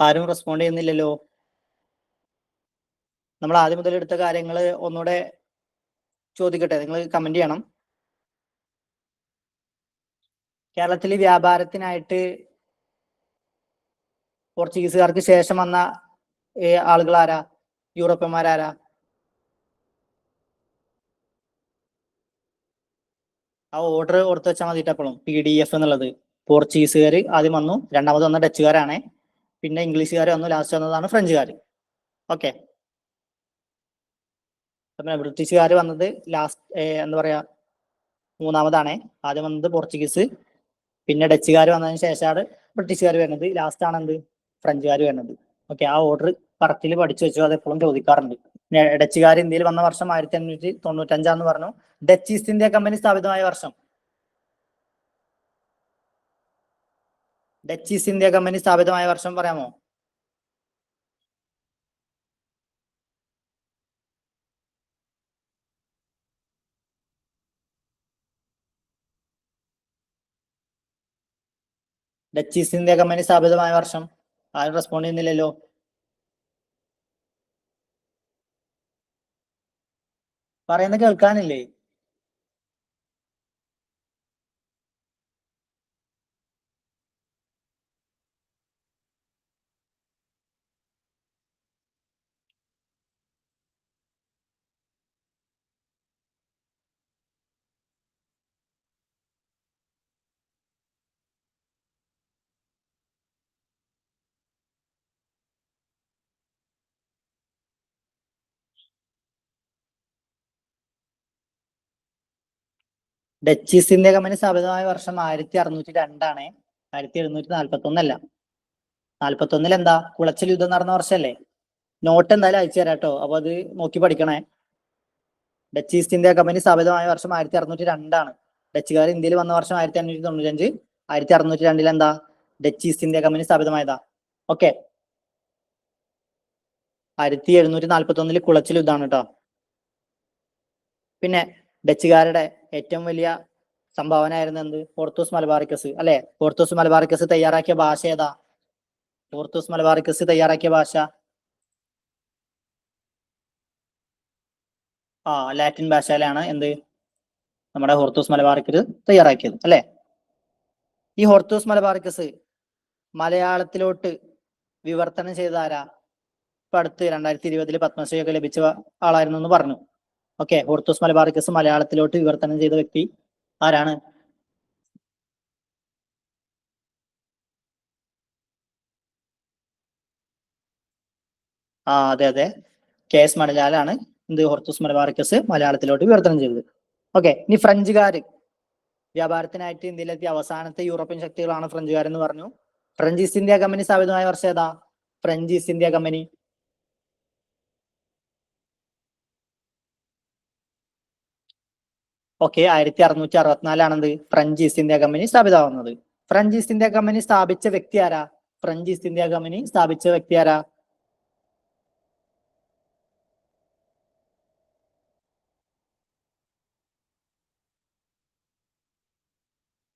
[SPEAKER 1] ആരും റെസ്പോണ്ട് ചെയ്യുന്നില്ലല്ലോ. നമ്മൾ ആദ്യം മുതൽ എടുത്ത കാര്യങ്ങൾ ഒന്നുകൂടെ ചോദിക്കട്ടെ? നിങ്ങൾ കമന്റ് ചെയ്യണം. കേരളത്തിൽ വ്യാപാരത്തിനായിട്ട് പോർച്ചുഗീസുകാർക്ക് ശേഷം വന്ന ആളുകൾ ആരാ? യൂറോപ്യന്മാരാരാ? ആ ഓർഡർ ഓർത്ത് വെച്ചാൽ മതിട്ട് എപ്പോഴും. PDF എന്നുള്ളത് പോർച്ചുഗീസുകാർ ആദ്യം വന്നു, രണ്ടാമത് വന്ന ഡച്ചുകാരാണ്, പിന്നെ ഇംഗ്ലീഷുകാർ വന്നു, ലാസ്റ്റ് വന്നതാണ് ഫ്രഞ്ചുകാർ. ഓക്കെ. പിന്നെ ബ്രിട്ടീഷുകാർ വന്നത് ലാസ്റ്റ് എന്താ പറയാ മൂന്നാമതാണ്. ആദ്യം വന്നത് പോർച്ചുഗീസ്, പിന്നെ ഡച്ചുകാർ വന്നതിന് ശേഷമാണ് ബ്രിട്ടീഷുകാർ വരുന്നത്, ലാസ്റ്റ് ആണ് എന്ത് ഫ്രഞ്ചുകാർ വരുന്നത്. ഓക്കെ. ആ ഓർഡർ കറക്റ്റിൽ പഠിച്ചു വെച്ചു, അത് എപ്പോഴും ചോദിക്കാറുണ്ട്. ഡച്ചുകാർ ഇന്ത്യയിൽ വന്ന വർഷം 1595 പറഞ്ഞു. ഡച്ച് ഈസ്റ്റ് ഇന്ത്യ കമ്പനി സ്ഥാപിതമായ വർഷം? ഡച്ച് ഈസ്റ്റ് ഇന്ത്യ കമ്പനി സ്ഥാപിതമായ വർഷം പറയാമോ? ഡച്ച് ഈസ്റ്റ് ഇന്ത്യ കമ്പനി സ്ഥാപിതമായ വർഷം? ആരും റെസ്പോണ്ട് ചെയ്യുന്നില്ലല്ലോ. പറയുന്നത് കേൾക്കാനില്ലേ? ഡച്ച് ഈസ്റ്റ് ഇന്ത്യ കമ്പനി സ്ഥാപിതമായ വർഷം 1602 1741 അല്ല. 41 എന്താ കുളച്ചിൽ യുദ്ധം നടന്ന വർഷമല്ലേ? നോട്ട് എന്തായാലും അയച്ചു തരാം കേട്ടോ, അപ്പൊ അത് നോക്കി പഠിക്കണേ. ഡച്ച് ഈസ്റ്റ് ഇന്ത്യ കമ്പനി സ്ഥാപിതമായ വർഷം 1602. ഡച്ചുകാർ ഇന്ത്യയിൽ വന്ന വർഷം 1595. 1602 എന്താ ഡച്ച് ഈസ്റ്റ് ഇന്ത്യ കമ്പനി സ്ഥാപിതമായതാ. ഓക്കെ. 1741 കുളച്ചിൽ യുദ്ധമാണ് കേട്ടോ. പിന്നെ ഡച്ചുകാരുടെ ഏറ്റവും വലിയ സംഭാവന ആയിരുന്നു എന്ത്? പോർത്തൂസ് മലബാറിക്കസ് അല്ലെ? പോർത്തൂസ് മലബാറിക്കസ് തയ്യാറാക്കിയ ഭാഷ ഏതാ? പോർത്തൂസ് മലബാറിക്കസ് തയ്യാറാക്കിയ ഭാഷ ലാറ്റിൻ ഭാഷയിലാണ് എന്ത് നമ്മുടെ ഹോർത്തൂസ് മലബാറിക്കസ് തയ്യാറാക്കിയത് അല്ലെ? ഈ ഹോർത്തൂസ് മലബാറിക്കസ് മലയാളത്തിലോട്ട് വിവർത്തനം ചെയ്ത ആരാ? ഇപ്പൊ അടുത്ത് 2020 പത്മശ്രീ ഒക്കെ ലഭിച്ച ആളായിരുന്നു എന്ന് പറഞ്ഞു. ഓക്കെ, ഹോർത്തൂസ് മലബാറിക്കസ് മലയാളത്തിലോട്ട് വിവർത്തനം ചെയ്ത വ്യക്തി ആരാണ്? അതെ അതെ, KS മണിലാലാണ് എന്ത് ഹോർത്തൂസ് മലബാറിക്കസ് മലയാളത്തിലോട്ട് വിവർത്തനം ചെയ്തത്. ഓക്കെ, ഇനി ഫ്രഞ്ചുകാര് വ്യാപാരത്തിനായിട്ട് ഇന്ത്യയിലെത്തിയ അവസാനത്തെ യൂറോപ്യൻ ശക്തികളാണ് ഫ്രഞ്ചുകാരെന്ന് പറഞ്ഞു. ഫ്രഞ്ച് ഈസ്റ്റ് ഇന്ത്യ കമ്പനി സ്ഥാപിതമായ വർഷം ഏതാ? French East India company okay 1664 French East India company സ്ഥാപിതമാവുന്നത്. ഫ്രഞ്ച് ഈസ്റ്റ് ഇന്ത്യ കമ്പനി സ്ഥാപിച്ച വ്യക്തി ആരാ? ഫ്രഞ്ച് ഈസ്റ്റ് ഇന്ത്യ കമ്പനി സ്ഥാപിച്ച വ്യക്തി ആരാ?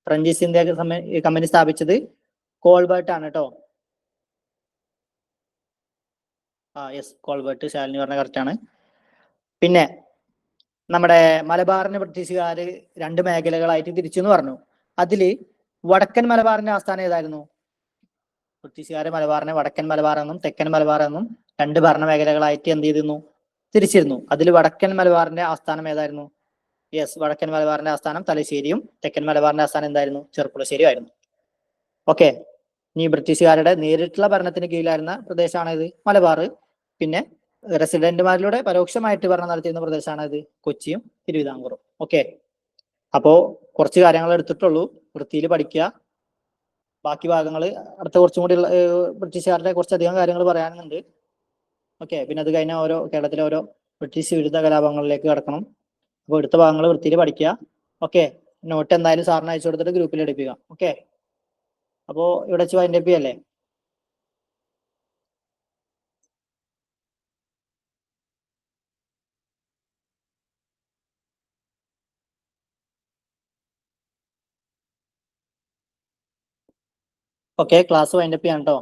[SPEAKER 1] ഫ്രഞ്ച് ഈസ്റ്റ് ഇന്ത്യ കമ്പനി സ്ഥാപിച്ചത് കോൾബർട്ട് ആണ് കേട്ടോ. യെസ്, കോൾബർട്ട്. ശാലിനി പറഞ്ഞ കറക്റ്റ് ആണ്. പിന്നെ നമ്മുടെ മലബാറിന് ബ്രിട്ടീഷുകാര് 2 മേഖലകളായിട്ട് തിരിച്ചു എന്ന് പറഞ്ഞു. അതില് വടക്കൻ മലബാറിന്റെ ആസ്ഥാനം ഏതായിരുന്നു? ബ്രിട്ടീഷുകാര് മലബാറിനെ വടക്കൻ മലബാർ എന്നും തെക്കൻ മലബാർ എന്നും 2 ഭരണ മേഖലകളായിട്ട് എന്ത് ചെയ്തിരുന്നു? തിരിച്ചിരുന്നു. അതിൽ വടക്കൻ മലബാറിന്റെ ആസ്ഥാനം ഏതായിരുന്നു? യെസ്, വടക്കൻ മലബാറിന്റെ ആസ്ഥാനം തലശ്ശേരിയും തെക്കൻ മലബാറിന്റെ ആസ്ഥാനം എന്തായിരുന്നു? ചെർപ്പുളശ്ശേരിയും ആയിരുന്നു. ഓക്കെ, ഇനി ബ്രിട്ടീഷുകാരുടെ നേരിട്ടുള്ള ഭരണത്തിന് കീഴിലായിരുന്ന പ്രദേശമാണ് ഇത് മലബാർ. പിന്നെ റെസിഡന്റുമാരിലൂടെ പരോക്ഷമായിട്ട് ഭരണം നടത്തിയിരുന്ന പ്രദേശമാണ് ഇത് കൊച്ചിയും തിരുവിതാംകൂറും. ഓക്കെ, അപ്പോ കുറച്ച് കാര്യങ്ങൾ എടുത്തിട്ടുള്ളൂ, വൃത്തിയിൽ പഠിക്കുക. ബാക്കി ഭാഗങ്ങൾ അടുത്ത കുറച്ചും കൂടി ബ്രിട്ടീഷുകാരുടെ കുറച്ചധികം കാര്യങ്ങൾ പറയാനുണ്ട്. ഓക്കെ, പിന്നെ അത് കഴിഞ്ഞാൽ കേരളത്തിലെ ഓരോ ബ്രിട്ടീഷ് വിരുദ്ധ കലാപങ്ങളിലേക്ക് കടക്കണം. അപ്പോൾ എടുത്ത ഭാഗങ്ങൾ വൃത്തിയിൽ പഠിക്കുക. ഓക്കെ, നോട്ട് എന്തായാലും സാറിന് അയച്ചു കൊടുത്തിട്ട് ഗ്രൂപ്പിൽ എടുപ്പിക്കുക. ഓക്കെ, അപ്പോൾ ഇവിടെ വെച്ച് വൈൻഡ് അപ്പ് ചെയ്യല്ലേ? ഓക്കെ, ക്ലാസ് വൈൻഡ് അപ്പ് ചെയ്യാം കേട്ടോ.